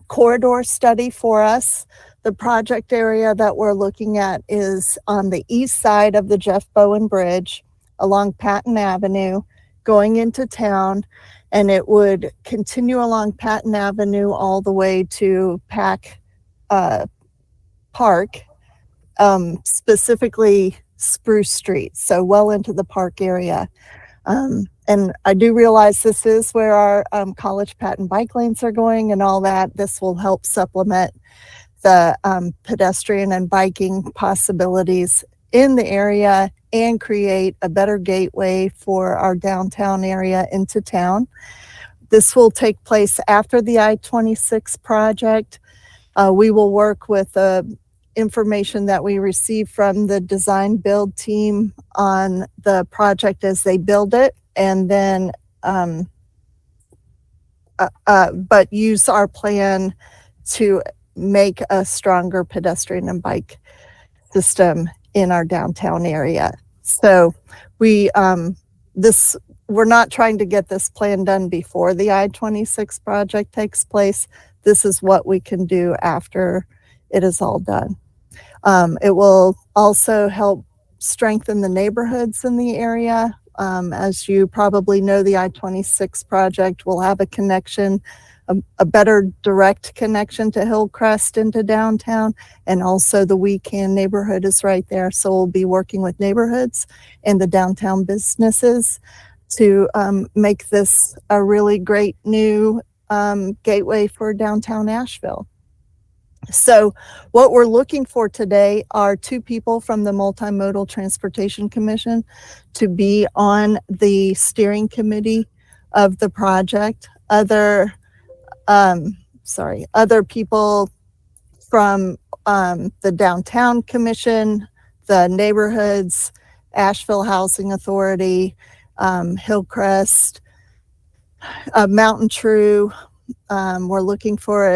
corridor study for us. The project area that we're looking at is on the east side of the Jeff Bowen Bridge along Patton Avenue, going into town, and it would continue along Patton Avenue all the way to Pack Park, specifically Spruce Street, so well into the park area. And I do realize this is where our College Patton bike lanes are going and all that. This will help supplement the pedestrian and biking possibilities in the area and create a better gateway for our downtown area into town. This will take place after the I-26 project. We will work with the information that we receive from the design build team on the project as they build it, and then but use our plan to make a stronger pedestrian and bike system in our downtown area. So we're not trying to get this plan done before the I-26 project takes place. This is what we can do after it is all done. It will also help strengthen the neighborhoods in the area. As you probably know, the I-26 project will have a connection a better direct connection to Hillcrest into downtown. And also the Weekend neighborhood is right there. So we'll be working with neighborhoods and the downtown businesses to make this a really great new gateway for downtown Asheville. So what we're looking for today are 2 people from the Multimodal Transportation Commission to be on the steering committee of the project. Other people from the Downtown Commission, the neighborhoods, Asheville Housing Authority, Hillcrest, Mountain True. We're looking for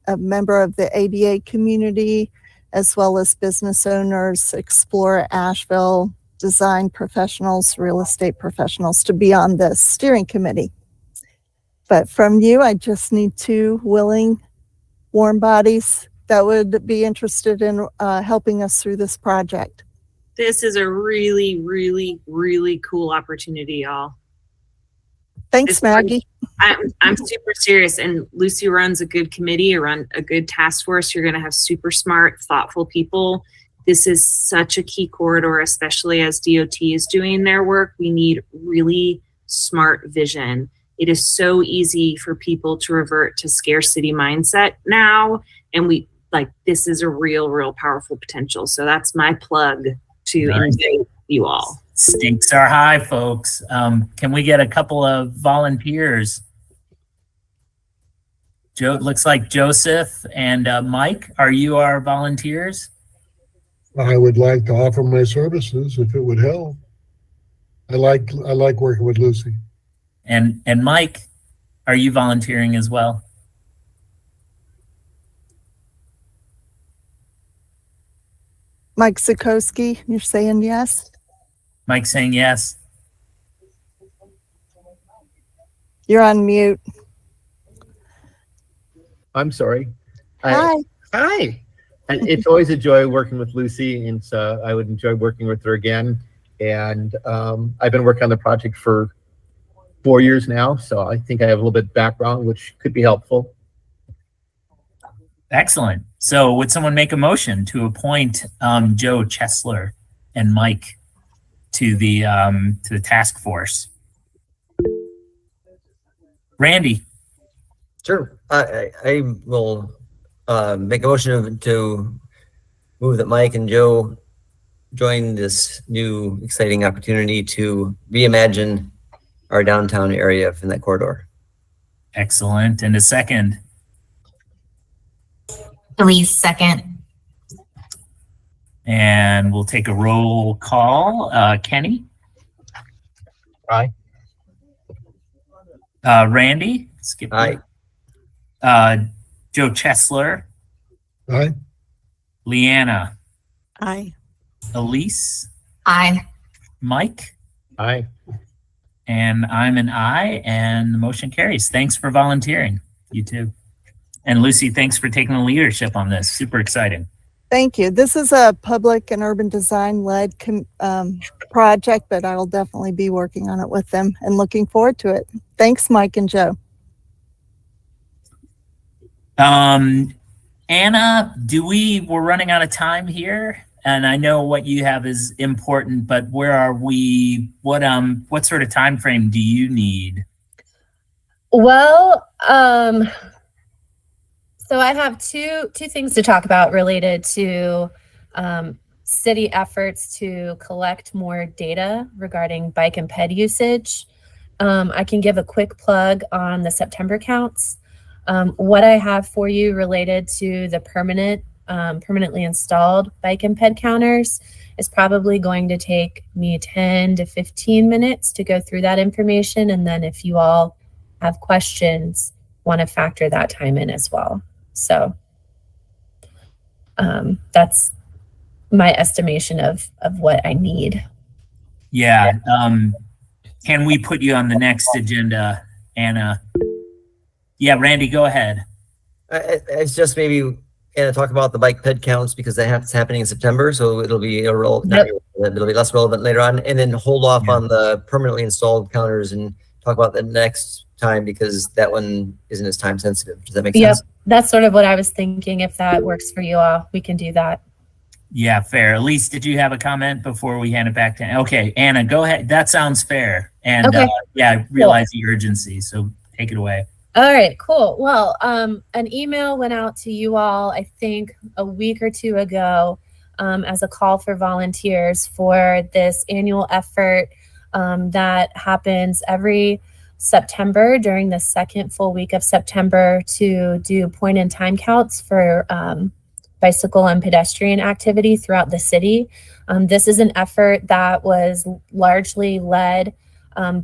a member of the ADA community, as well as business owners, Explore Asheville, design professionals, real estate professionals to be on the steering committee. But from you, I just need 2 willing, warm bodies that would be interested in helping us through this project. This is a really, really, really cool opportunity, y'all. Thanks, Maggie. I'm super serious, and Lucy runs a good committee, run a good task force. You're going to have super smart, thoughtful people. This is such a key corridor, especially as DOT is doing their work. We need really smart vision. It is so easy for people to revert to scarcity mindset now, and this is a real powerful potential. So that's my plug to invite you all. Stakes are high, folks. Can we get a couple of volunteers? Looks like Joseph and Mike, are you our volunteers? I would like to offer my services if it would help. I like working with Lucy. And Mike, are you volunteering as well? Mike Sikowski, you're saying yes? Mike saying yes. You're on mute. I'm sorry. Hi. Hi. And it's always a joy working with Lucy, and so I would enjoy working with her again. And I've been working on the project for 4 years now, so I think I have a little bit of background, which could be helpful. Excellent. So would someone make a motion to appoint Joe Chesler and Mike to the task force? Randy. Sure. I will make a motion to move that Mike and Joe join this new exciting opportunity to reimagine our downtown area from that corridor. Excellent. And a second. Elise, second. And we'll take a roll call. Kenny? Aye. Randy? Skip. Aye. Joe Chesler? Aye. Leanna? Aye. Elise? Aye. Mike? Aye. And I'm an aye, and the motion carries. Thanks for volunteering. You too. And Lucy, thanks for taking the leadership on this. Super exciting. Thank you. This is a public and urban design led project, but I'll definitely be working on it with them and looking forward to it. Thanks, Mike and Joe. Anna, we're running out of time here, and I know what you have is important, but where are we? What sort of time frame do you need? Well, so I have two things to talk about related to city efforts to collect more data regarding bike and ped usage. I can give a quick plug on the September counts. What I have for you related to the permanently installed bike and ped counters is probably going to take me 10 to 15 minutes to go through that information. And then if you all have questions, want to factor that time in as well. So that's my estimation of what I need. Yeah. Can we put you on the next agenda, Anna? Yeah, Randy, go ahead. It's just maybe Anna talk about the bike ped counts because that's happening in September, so it'll be it'll be less relevant later on, and then hold off on the permanently installed counters and talk about the next time because that one isn't as time sensitive. Does that make Yep, sense? that's sort of what I was thinking. If that works for you all, we can do that. Yeah, fair. Elise, did you have a comment before we hand it back to Okay, Anna, go ahead. That sounds fair. And Okay. yeah, I realize the urgency, so take it away. All right, cool. Well, an email went out to you all, I think a week or two ago, as a call for volunteers for this annual effort that happens every September during the second full week of September to do point in time counts for bicycle and pedestrian activity throughout the city. This is an effort that was largely led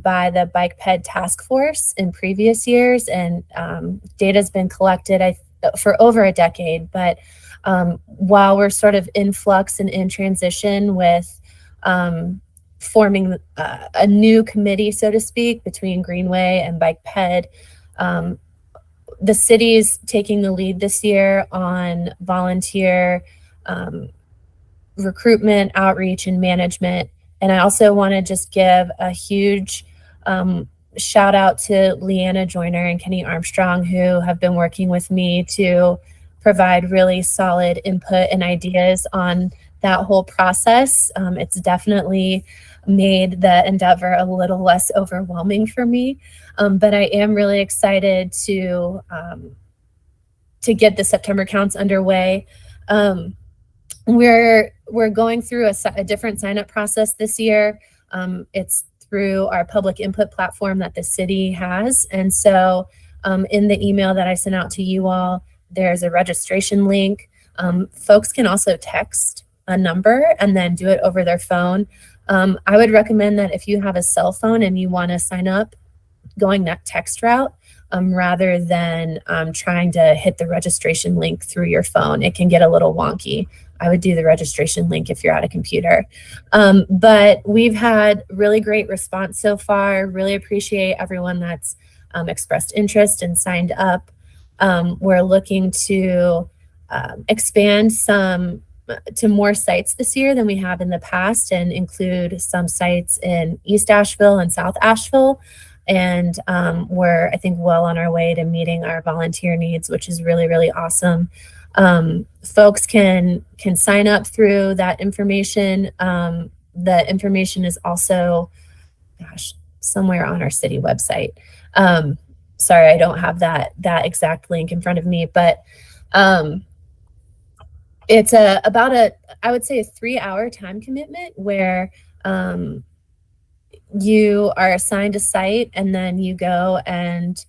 by the Bike Ped Task Force in previous years, and data has been collected for over a decade. But while we're sort of in flux and in transition with forming a new committee, so to speak, between Greenway and Bike Ped, the city's taking the lead this year on volunteer recruitment, outreach, and management. And I also want to just give a huge shout out to Leanna Joyner and Kenny Armstrong, who have been working with me to provide really solid input and ideas on that whole process. It's definitely made the endeavor a little less overwhelming for me, but I am really excited to get the September counts underway. We're going through a different sign-up process this year. It's through our public input platform that the city has. And so in the email that I sent out to you all, there's a registration link. Folks can also text a number and then do it over their phone. I would recommend that if you have a cell phone and you want to sign up, going that text route rather than trying to hit the registration link through your phone. It can get a little wonky. I would do the registration link if you're at a computer. But we've had really great response so far. Really appreciate everyone that's expressed interest and signed up. We're looking to expand to more sites this year than we have in the past and include some sites in East Asheville and South Asheville. And we're, I think, well on our way to meeting our volunteer needs, which is really, really awesome. Folks can sign up through that information. The information is also, somewhere on our city website. Sorry, I don't have that exact link in front of me, but it's about I would say a 3-hour time commitment where you are assigned a site and then you go and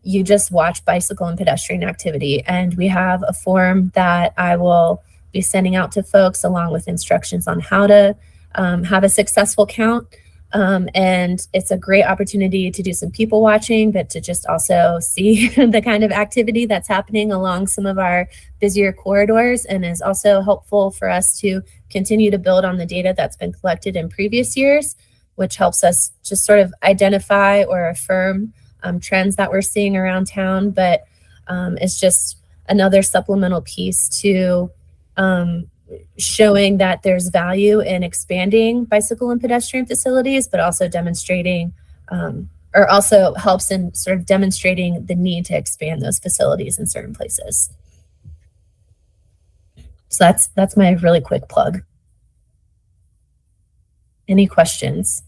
you just watch bicycle and pedestrian activity. And we have a form that I will be sending out to folks along with instructions on how to have a successful count. And it's a great opportunity to do some people watching, but to just also see the kind of activity that's happening along some of our busier corridors, and is also helpful for us to continue to build on the data that's been collected in previous years, which helps us just sort of identify or affirm trends that we're seeing around town. But it's just another supplemental piece to showing that there's value in expanding bicycle and pedestrian facilities, but also demonstrating or also helps in sort of demonstrating the need to expand those facilities in certain places. So that's my really quick plug. Any questions?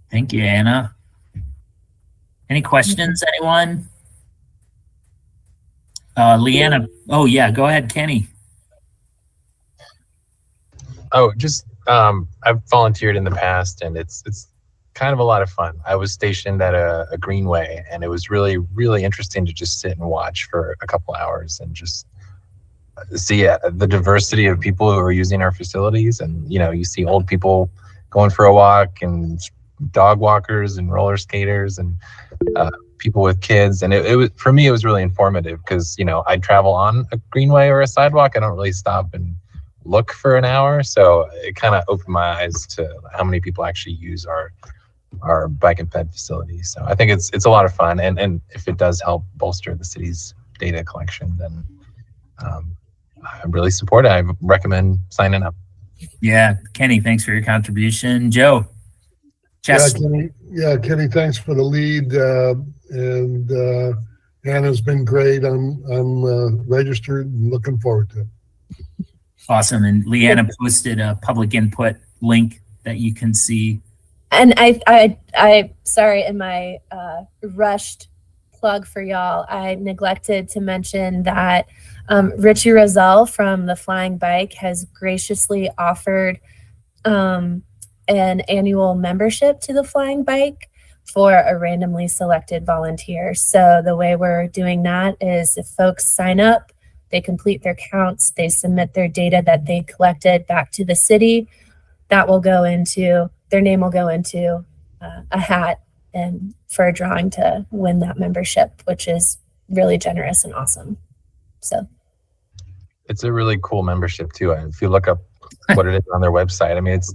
Thank you, Anna. Any questions, anyone? Leanna, oh yeah, go ahead, Kenny. Oh, just I've volunteered in the past, and it's kind of a lot of fun. I was stationed at a greenway, and it was really, really interesting to just sit and watch for a couple hours and just see the diversity of people who are using our facilities. And you see old people going for a walk, and dog walkers, and roller skaters, and people with kids. And it was, for me, it was really informative because I travel on a greenway or a sidewalk. I don't really stop and look for an hour, so it kind of opened my eyes to how many people actually use our bike and ped facilities. So I think it's a lot of fun, and if it does help bolster the city's data collection, then I really support it. I recommend signing up. Yeah, Kenny, thanks for your contribution. Joe. Just Kenny, thanks for the lead. And Anna's been great. I'm registered and looking forward to it. awesome. And Leanna posted a public input link that you can see. And I sorry, in my rushed plug for y'all, I neglected to mention that Richie Roselle from the Flying Bike has graciously offered an annual membership to the Flying Bike for a randomly selected volunteer. So the way we're doing that is if folks sign up, they complete their counts, they submit their data that they collected back to the city, that will go into, their name will go into a hat and for a drawing to win that membership, which is really generous and awesome. So it's a really cool membership too. If you look up what it is on their website, I mean, it's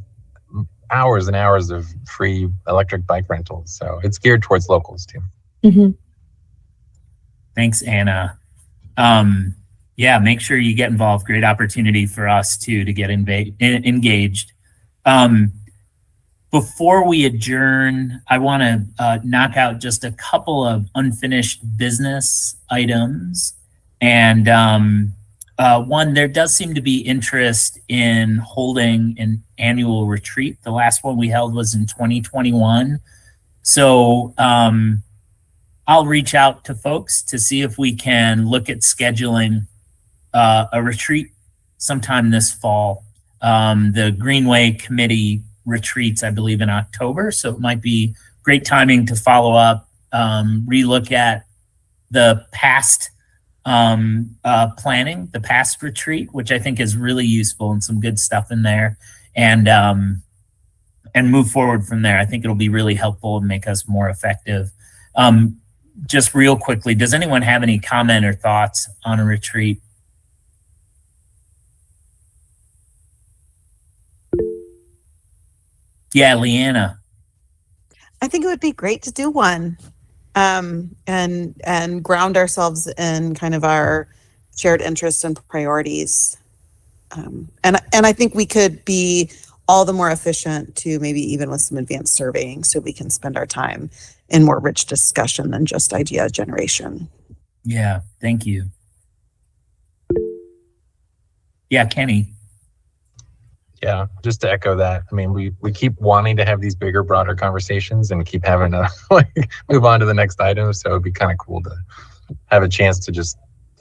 hours and hours of free electric bike rentals. So it's geared towards locals too. Mm-hmm. Thanks, Anna. Yeah, make sure you get involved. Great opportunity for us too to get engaged. Before we adjourn, I want to knock out just a couple of unfinished business items. And one, there does seem to be interest in holding an annual retreat. The last one we held was in 2021. So I'll reach out to folks to see if we can look at scheduling a retreat sometime this fall. The Greenway Committee retreats, I believe, in October. So it might be great timing to follow up, relook at the past planning, the past retreat, which I think is really useful and some good stuff in there, and move forward from there. I think it'll be really helpful and make us more effective. Just real quickly, does anyone have any comment or thoughts on a retreat? Yeah, Leanna. I think it would be great to do one, and ground ourselves in kind of our shared interests and priorities. And I think we could be all the more efficient too, maybe even with some advanced surveying, so we can spend our time in more rich discussion than just idea generation. Yeah, thank you. Yeah, Kenny. Yeah, just to echo that. I mean, we keep wanting to have these bigger, broader conversations and keep having to like move on to the next item. So it'd be kind of cool to have a chance to just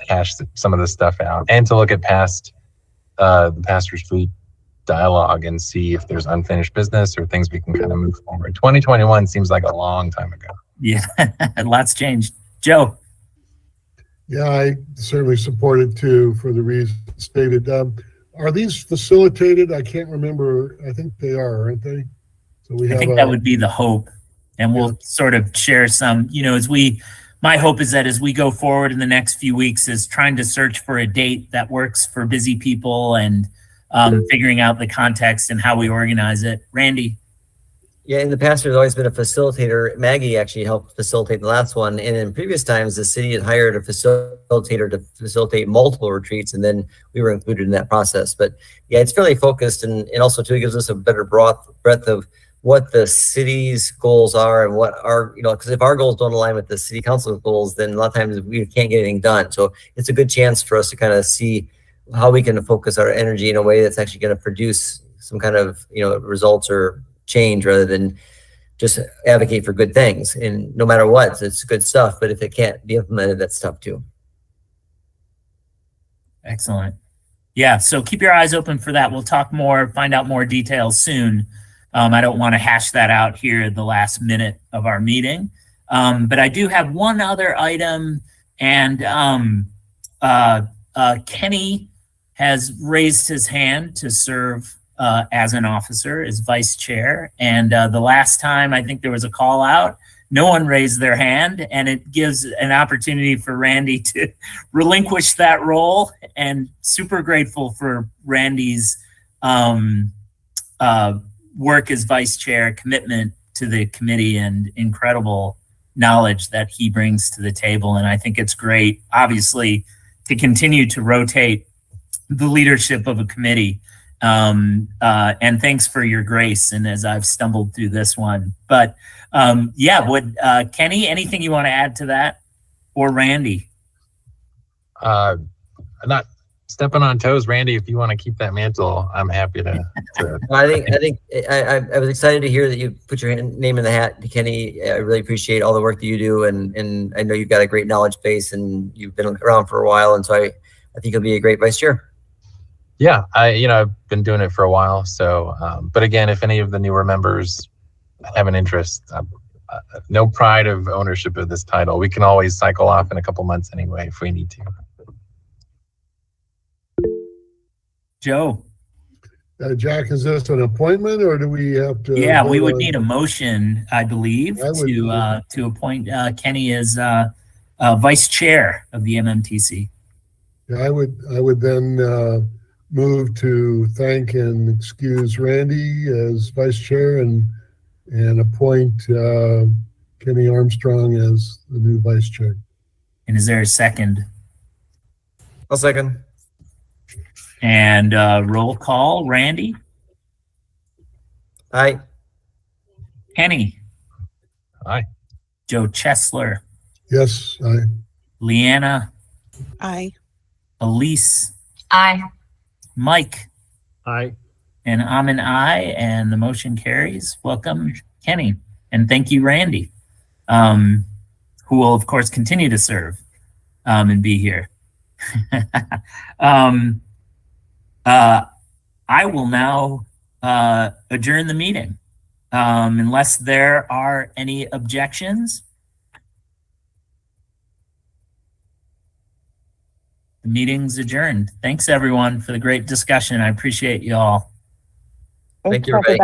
hash some of this stuff out and to look at the past retreat dialogue and see if there's unfinished business or things we can kind of move forward. 2021 seems like a long time ago. Yeah, lots changed. Joe. Yeah, I certainly support it too for the reasons stated. Are these facilitated? I can't remember. I think they are, aren't they? So I think that would be the hope. And we'll sort of share some, my hope is that as we go forward in the next few weeks is trying to search for a date that works for busy people and figuring out the context and how we organize it. Randy. Yeah, in the past, there's always been a facilitator. Maggie actually helped facilitate the last one. And in previous times, the city had hired a facilitator to facilitate multiple retreats, and then we were included in that process. But yeah, it's fairly focused, and also too, it gives us a better breadth of what the city's goals are and what our, because if our goals don't align with the city council goals, then a lot of times we can't get anything done. So it's a good chance for us to kind of see how we can focus our energy in a way that's actually going to produce some kind of, results or change rather than just advocate for good things. And no matter what, it's good stuff, but if it can't be implemented, that's tough too. Excellent. Yeah, so keep your eyes open for that. We'll talk more, find out more details soon. I don't want to hash that out here at the last minute of our meeting. But I do have one other item, and Kenny has raised his hand to serve as an officer, as vice chair. And the last time I think there was a call out, no one raised their hand, and it gives an opportunity for Randy to relinquish that role. And super grateful for Randy's work as vice chair, commitment to the committee, and incredible knowledge that he brings to the table. And I think it's great, obviously, to continue to rotate the leadership of a committee And thanks for your grace. And as I've stumbled through this one, but yeah, would Kenny, anything you want to add to that, or Randy? Not stepping on toes, Randy. If you want to keep that mantle, I'm happy to. I was excited to hear that you put your name in the hat, Kenny. I really appreciate all the work that you do, and I know you've got a great knowledge base, and you've been around for a while, and so I think you'll be a great vice chair. Yeah, I've been doing it for a while. So, but again, if any of the newer members have an interest, no pride of ownership of this title. We can always cycle off in a couple months anyway if we need to. Joe. Jack, is this an appointment or do we have to? Yeah, we would need a motion, I believe, to appoint Kenny as vice chair of the MMTC. Yeah, I would then move to thank and excuse Randy as vice chair and appoint Kenny Armstrong as the new vice chair. And is there a second? I'll second. And roll call, Randy? Aye. Kenny? Aye. Joe Chesler? Yes, aye. Leanna? Aye. Elise? Aye. Mike? Aye. And I'm an aye, and the motion carries. Welcome, Kenny. And thank you, Randy, who will, of course, continue to serve and be here. I will now adjourn the meeting unless there are any objections. The meeting's adjourned. Thanks, everyone, for the great discussion. I appreciate you all. Thank you, everybody.